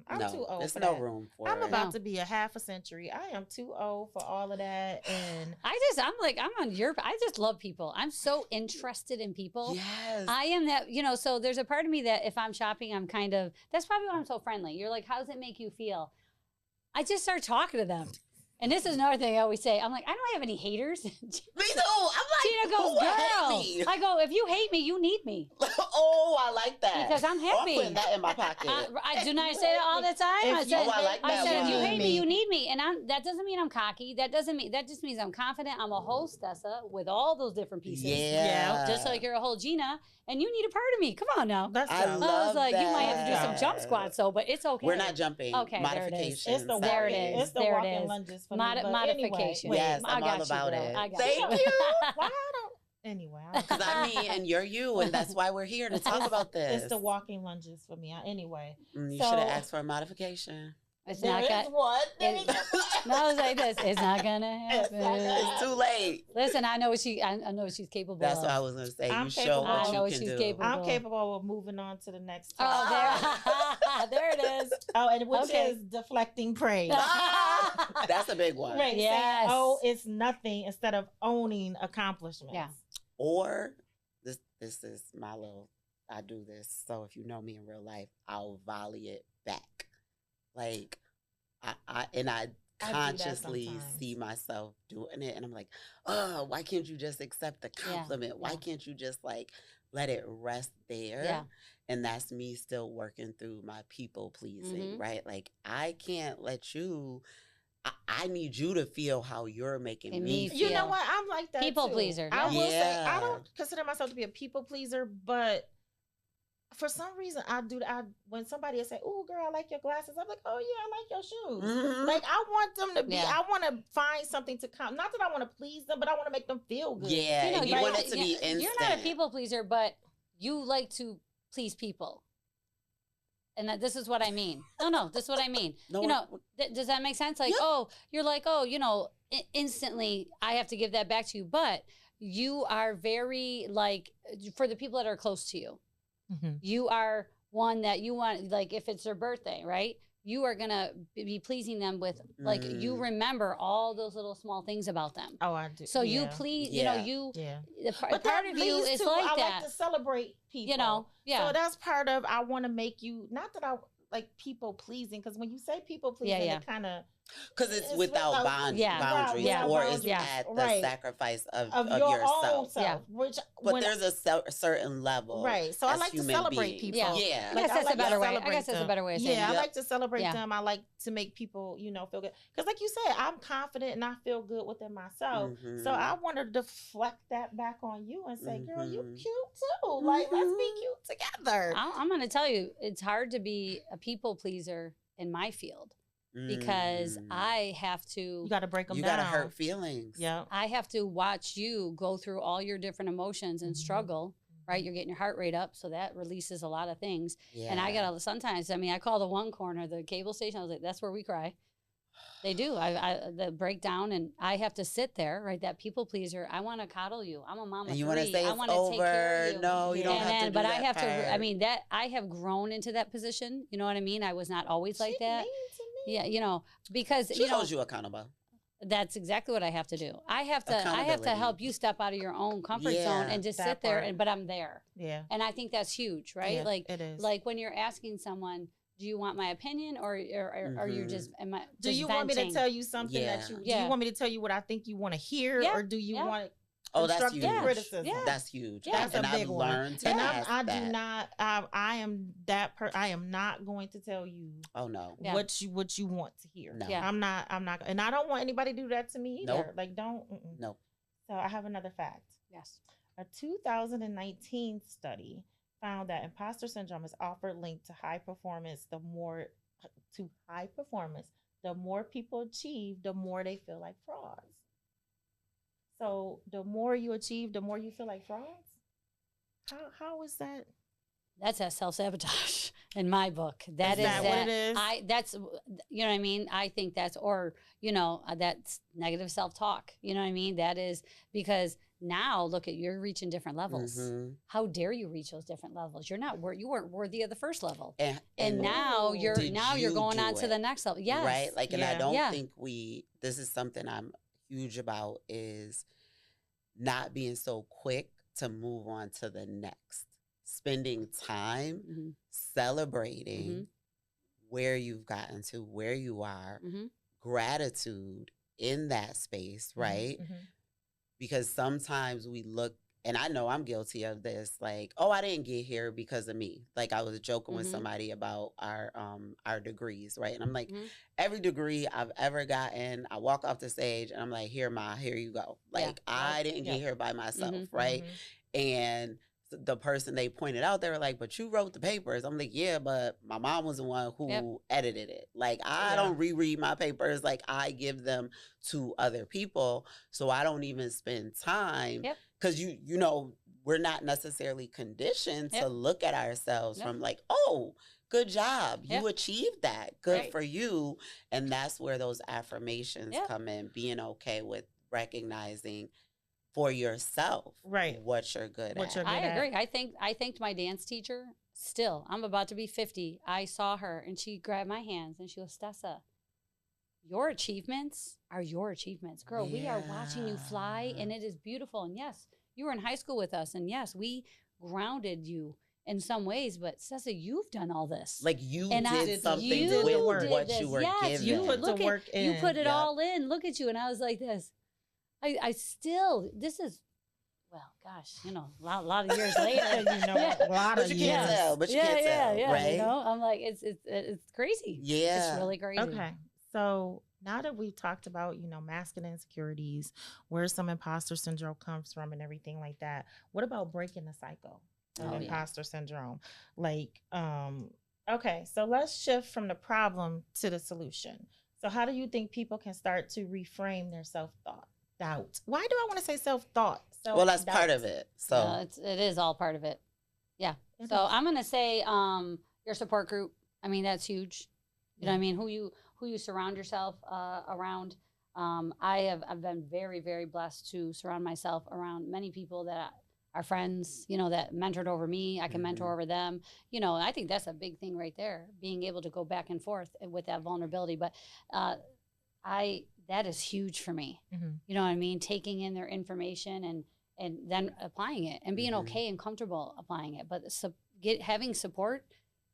I'm no, too old there's for no that. room for I'm it. about No. to be a half a century. I am too old for all of that. And I'm on your, I just love people. I'm so interested in people. Yes. I am that, you know, so there's a part of me that if I'm shopping, I'm kind of, that's probably why I'm so friendly. You're like, how does it make you feel? I just start talking to them. And this is another thing I always say. I'm like, I don't have any haters. Me too. I'm like, Tina goes, who would hate girl. me? I go, if you hate me, you need me. Oh, I like that. Because I'm happy. I'm putting that in my pocket. I do not say that all the time. I said, I like I that said, if you one. hate me, you need me. And that doesn't mean I'm cocky. That just means I'm confident. I'm a whole Stessa with all those different pieces. Yeah. Just like you're a whole Gina, and you need a part of me. Come on now. that's I dope. love I was like, you might have to do some that. jump squats, though, but it's okay. We're not jumping. Okay, there it is. Modification. It's the There it walking, is. it's the There it walking is. lunges for me. But Modification. Anyway, Yes, I I'm got all you, about girl. it. I got Thank you. you. why I don't anyway. Because I'm me and you're you, and that's why we're here to talk about this. It's the walking lunges for me. Anyway, You So- should have asked for a modification. It's there not is gonna. one. No, it's like this. It's not gonna happen. It's too late. Listen, I know what I know what she's capable That's of. what I was gonna say. I'm You show capable. what I you know what can she's do. capable. I'm capable of moving on to the next topic. Oh, there it is. Oh, and which Okay. is deflecting praise. That's a big one. Right. Yes. Saying, oh, it's nothing instead of owning accomplishments. Yeah. Or this is my little. I do this. So if you know me in real life, I'll volley it back. Like I do that consciously sometimes. see myself doing it, and I'm like, oh, why can't you just accept the compliment? Why yeah. can't you just like let it rest there? Yeah. And that's me still working through my people pleasing, Mhm. right? Like I can't let you. I need you to feel how you're making And me me feel. You know Yeah. what? I'm like that People too. pleaser, I yeah. will say I Yeah. don't consider myself to be a people pleaser, but for some reason I do. When somebody will say, "Oh, girl, I like your glasses," I'm like, "Oh yeah, I like your shoes." Mhm. Like I want them to be. Yeah. I want to find something to come. Not that I want to please them, but I want to make them feel good. Yeah, and you like- want it to be instant. You're not a people pleaser, but you like to please people. And this is what I mean. No, this is what I mean. No, you know, does that make sense? Like, Yeah. oh, you're like, oh, you know, instantly I have to give that back to you. But you are very like, for the people that are close to you, Mhm. you are one that you want, like if it's their birthday, right? You are gonna be pleasing them with like you remember all those little small things about them. Oh, I do. So you Yeah. please, Yeah. Yeah. part of you leads is to, like I that. like to celebrate people. You know, yeah. So that's part of, I want to make you, not that I like people pleasing, because when you say people pleasing, yeah. it kind of, Because it's without boundaries, Yeah. or it's boundaries, at the right, sacrifice of your yourself. own self. Yeah. Which, But there's a certain level, right. So I as like to human celebrate beings. people. Yeah. I Like, guess that's like a better to way. I celebrate guess that's a them. better way of saying Yeah, it. I like to celebrate Yeah. them. I like to make people, feel good. Because like you said, I'm confident and I feel good within myself. So I want to deflect that back on you and say, girl, you cute too. Like, let's be cute together. I'm going to tell you, it's hard to be a people pleaser in my field because I have to. You got to break them You down. got to hurt feelings. Yeah. I have to watch you go through all your different emotions and struggle. Right, you're getting your heart rate up, so that releases a lot of things. Yeah. And I gotta sometimes. I mean, I call the one corner the cable station. I was like, that's where we cry. They do. The breakdown, and I have to sit there. Right, that people pleaser. I want to coddle you. I'm a mama. And you want to say I it's want to take care of you. No, you don't have to do but that I have part. to. I mean, that I have grown into that position. You know what I mean? I was not always like that. Mean to me. Yeah, because She holds you accountable. That's exactly what I have to do. I have to help you step out of your own comfort zone and just sit there but I'm there. Yeah. And I think that's huge, right? Yeah, like it is. Like when you're asking someone, do you want my opinion or are you just do you want me to tell you something that you do you want me to tell you what I think you want to hear or do you want that's huge. criticism? Yeah. That's huge. That's and a big I've one. learned to And ask I that. do not. I am that. I am not going to tell you. Oh no. What you want to hear. No. Yeah. I'm not. And I don't want anybody to do that to me either. Nope. Like don't. Nope. So I have another fact. Yes. A 2019 study found that imposter syndrome is often linked to high performance. The more people achieve, the more they feel like frauds. So the more you achieve, the more you feel like frauds. How is that? That's a self-sabotage in my book. Is that what it is? That's, you know what I mean? I think that's, or, that's negative self-talk. You know what I mean? That is because now look at, you're reaching different levels. How dare you reach those different levels? You weren't worthy of the first level. And now you're going on to the next level. Yes. Right. Like, and I don't think this is something I'm huge about is not being so quick to move on to the next. Spending time celebrating where you've gotten to, where you are, gratitude in that space, right? Because sometimes we look, and I know I'm guilty of this, like, oh, I didn't get here because of me. Like I was joking with somebody about our degrees, right? And I'm like, every degree I've ever gotten, I walk off the stage and I'm like, here you go. Like I didn't get here by myself, right? And the person they pointed out, they were like, but you wrote the papers. I'm like, yeah, but my mom was the one who edited it. Like, I don't reread my papers. Like, I give them to other people. So I don't even spend time. Because, you know, we're not necessarily conditioned to look at ourselves from like, oh, good job. You achieved that. Good for you. And that's where those affirmations come in, being okay with recognizing for yourself, what you're good at. I agree. I thanked my dance teacher. Still, I'm about to be 50. I saw her and she grabbed my hands and she goes, Stessa, your achievements are your achievements. Girl, we are watching you fly and it is beautiful. And yes, you were in high school with us. And yes, we grounded you in some ways, but Stessa, you've done all this. Like you did something with what you were given. You put the work in. You put it all in. Look at you. And I was like this. I still, this is, well, gosh, you know, a lot of years later, a lot of years. But you can't tell, right? You know, I'm like, it's crazy. Yeah. It's really crazy. Okay. So now that we've talked about, masculine insecurities, where some imposter syndrome comes from and everything like that, what about breaking the cycle of imposter syndrome? Like, okay, so let's shift from the problem to the solution. So how do you think people can start to reframe their self-thought? Doubt. Why do I want to say self-thought? Well, that's part of it. So it is all part of it. Yeah. So I'm gonna say your support group. I mean, that's huge. You know what I mean? Who you surround yourself around. I've been very, very blessed to surround myself around many people that our friends, that mentored over me, I can mentor over them. I think that's a big thing right there, being able to go back and forth with that vulnerability. But that is huge for me. You know what I mean? Taking in their information and then applying it and being okay and comfortable applying it. But having support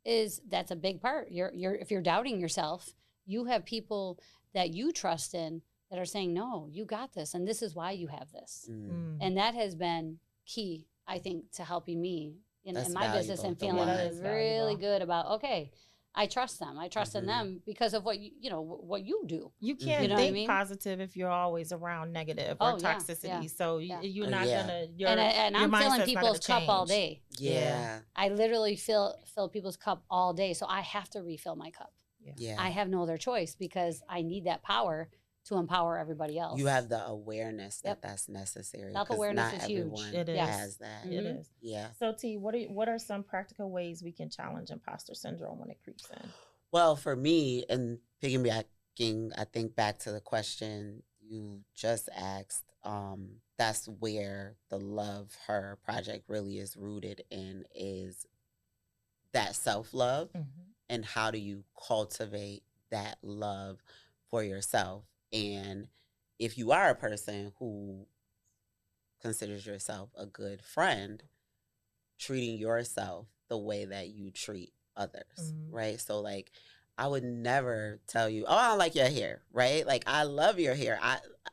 that's a big part. If you're doubting yourself, you have people that you trust in that are saying, no, you got this, and this is why you have this. And that has been key, I think, to helping me in my business and feeling really good about, okay, I trust them. I trust in them because of what what you do. You can't think positive if you're always around negative or toxicity. So you're not gonna. And I'm filling people's cup all day. Yeah. I literally fill people's cup all day, so I have to refill my cup. Yeah. I have no other choice because I need that power to empower everybody else. You have the awareness that that's necessary. Self-awareness is huge. It has that. It is. Yeah. So T, what are some practical ways we can challenge imposter syndrome when it creeps in? Well, for me, and piggybacking, I think back to the question you just asked, that's where the Love Her project really is rooted in, is that self-love and how do you cultivate that love for yourself. And if you are a person who considers yourself a good friend, treating yourself the way that you treat others, right? So like, I would never tell you, oh, I don't like your hair, right? Like, I love your hair.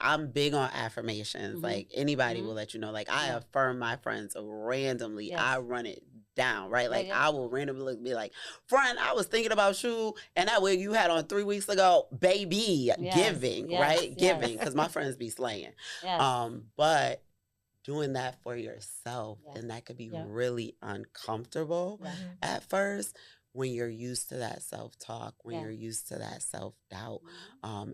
I'm big on affirmations. Like, anybody will let you know. Like, I affirm my friends randomly. I run it down, right? Like, I will randomly be like, friend, I was thinking about you and that wig you had on 3 weeks ago, baby, giving, right? Giving, because my friends be slaying. But doing that for yourself, and that could be really uncomfortable at first, when you're used to that self-talk, when you're used to that self-doubt,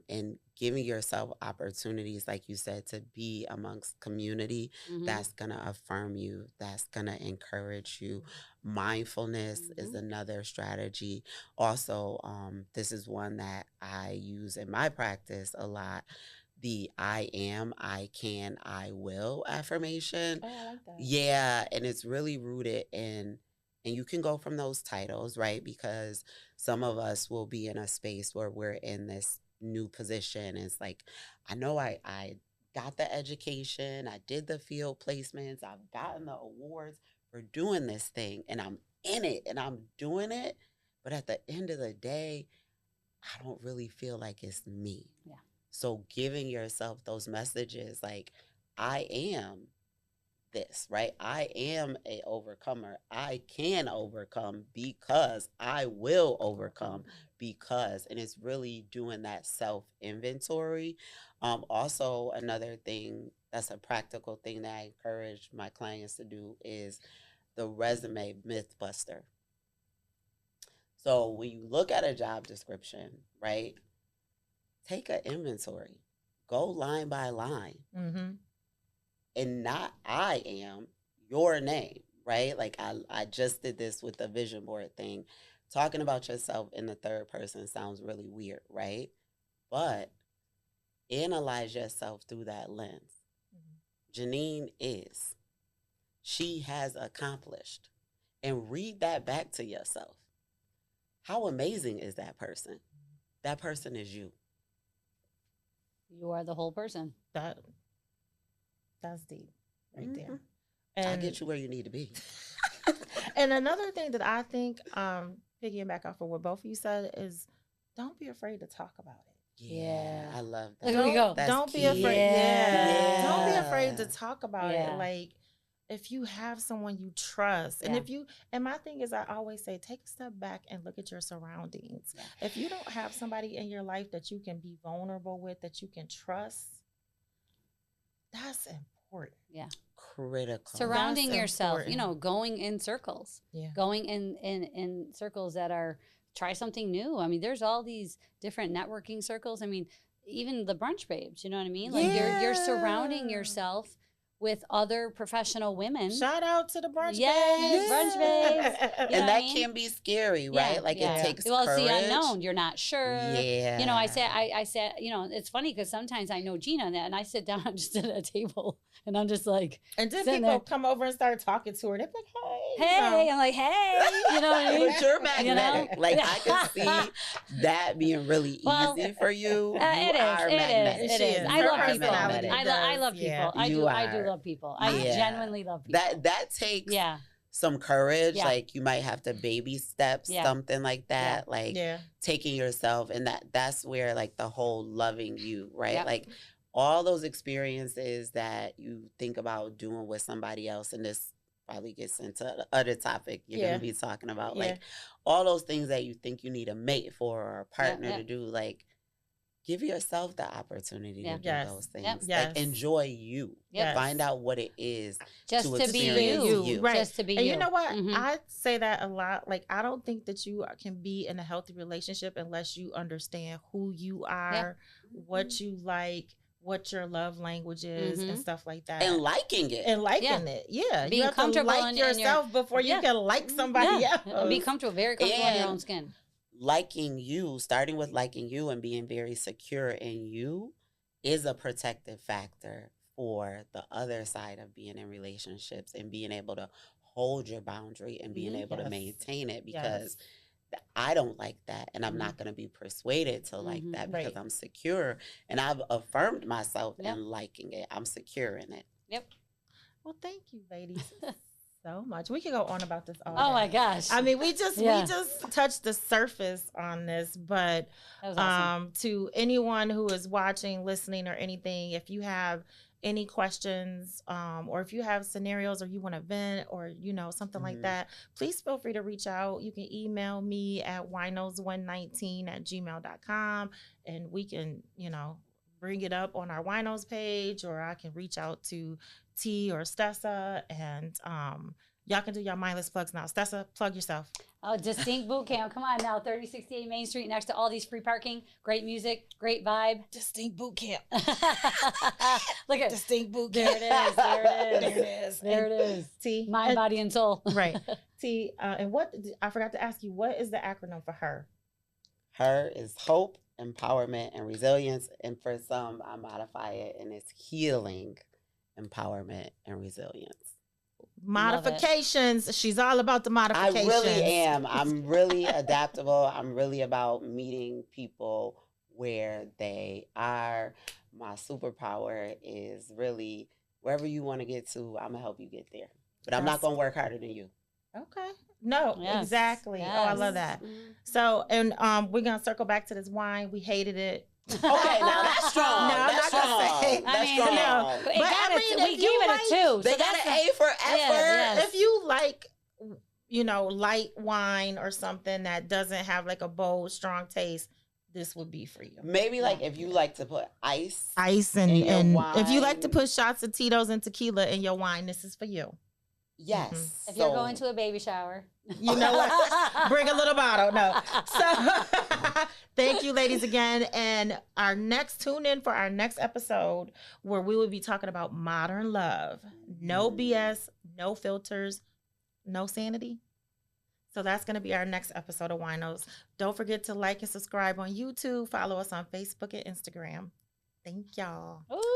and giving yourself opportunities, like you said, to be amongst community that's going to affirm you, that's going to encourage you. Mindfulness is another strategy. Also, this is one that I use in my practice a lot. The I am, I can, I will affirmation. Oh, I like that. Yeah, and it's really rooted in, and you can go from those titles, right? Because some of us will be in a space where we're in this new position. And it's like, I know I got the education, I did the field placements, I've gotten the awards for doing this thing, and I'm in it and I'm doing it. But at the end of the day, I don't really feel like it's me. Yeah. So giving yourself those messages like, I am this, right? I am a overcomer. I can overcome because I will overcome because, and it's really doing that self-inventory. Also, another thing that's a practical thing that I encourage my clients to do is the resume myth buster. So when you look at a job description, right, take an inventory, go line by line. And not I am, your name, right? Like I just did this with the vision board thing. Talking about yourself in the third person sounds really weird, right? But analyze yourself through that lens. Janine is. She has accomplished. And read that back to yourself. How amazing is that person? That person is you. You are the whole person. That's deep right there. And I'll get you where you need to be. And another thing that I think, piggyback off of what both of you said, is don't be afraid to talk about it. Yeah. I love that. There we go. Don't be afraid. Yeah. Don't be afraid to talk about it. Like, if you have someone you trust, and and my thing is, I always say, take a step back and look at your surroundings. If you don't have somebody in your life that you can be vulnerable with, that you can trust, that's important. Yeah. Critical. Surrounding That's yourself, important. going in circles. Yeah. Going in circles that are, try something new. I mean, there's all these different networking circles. I mean, even the brunch babes, you know what I mean? Like you're surrounding yourself with other professional women. Shout out to the brunch Yes, babes. brunch babes. You know And what I that mean? can be scary, Yeah, right? Like yeah. it takes Well, courage. it's the unknown. You're not sure. Yeah. You know, I said, you know, it's funny because sometimes I know Gina and I sit down just at a table and I'm just like, And then sitting people there. come over and start talking to her. They're like, hey. hey, I'm like, hey, you know what I mean? But you're You know? magnetic. Like I can see that being really Well, easy for you. You it are is. magnetic. It She is. is. I Her love people. personality I love does, people. yeah. I You do are. love people. I Yeah. genuinely love people. That takes Yeah. some courage. Yeah. Like you might have to baby steps, Yeah. something like that. Like Yeah. taking yourself, and that's where like the whole loving you, right? Yep. Like all those experiences that you think about doing with somebody else, and this probably gets into the other topic you're Yeah. going to be talking about. Yeah. Like all those things that you think you need a mate for or a partner yeah. to do, like give yourself the opportunity Yeah. to do Yes. those things. Yep. Yes. Like enjoy you. Yep. Find out what it is Just to to be experience you. you. Right. Just to be And you. you know what? Mhm. I say that a lot. Like, I don't think that you can be in a healthy relationship unless you understand who you are, what you like, what your love language is, and stuff like that. And liking it. And liking it. Yeah. Being you have comfortable to like in your- yourself before you Yeah. can like somebody Yeah. else. And be comfortable, very comfortable in your And- own skin. Liking you, starting with liking you and being very secure in you is a protective factor for the other side of being in relationships and being able to hold your boundary and being able to Yes. maintain it, Yes. because I don't like that, and I'm not going to be persuaded to like that because Right. I'm secure, and I've affirmed myself Yep. in liking it. I'm secure in it. Yep. Well, thank you, ladies, so much. We could go on about this all Oh day. my gosh. I mean, we just Yeah. touched the surface on this, but That was awesome. to anyone who is watching, listening, or anything, if you have any questions, or if you have scenarios or you want to vent or something like Mhm. that, please feel free to reach out. You can email me at winos119@gmail.com, and we can bring it up on our WINOS page, or I can reach out to T or Stessa, and y'all can do your mindless plugs now. Stessa, plug yourself. Oh, Distinct Bootcamp. Come on now. 3068 Main Street next to all these free parking. Great music. Great vibe. Distinct Bootcamp. Look at Distinct Bootcamp. There it is. There it is. There it is. There it is. T. Mind, and- body, and soul. Right. T. And what I forgot to ask you, what is the acronym for her? Her is hope, empowerment, and resilience. And for some, I modify it, and it's healing, empowerment, and resilience. Modifications. She's all about the modifications. I really am. I'm really adaptable. I'm really about meeting people where they are. My superpower is really wherever you want to get to, I'm going to help you get there. But I'm not going to work harder than you. Okay. No, Yes. exactly. Oh, I love Yes. that. So, and we're going to circle back to this wine. We hated it. Okay, now that's strong. No, I'm that's not gonna strong. say. That's I mean, strong. no. But But I mean, we if gave you it like- a 2. They so got that's an A for effort. yes. If you like, light wine or something that doesn't have like a bold, strong taste, this would be for you. Maybe like if you like to put ice. Ice In your and if you like to wine. put shots of Tito's and tequila in your wine, this is for you. Yes. If you're going to a baby shower. You know what? Bring a little bottle. No. So thank you, ladies, again. And tune in for our next episode where we will be talking about modern love. No BS, no filters, no sanity. So that's going to be our next episode of WINOS. Don't forget to like and subscribe on YouTube. Follow us on Facebook and Instagram. Thank y'all. Ooh.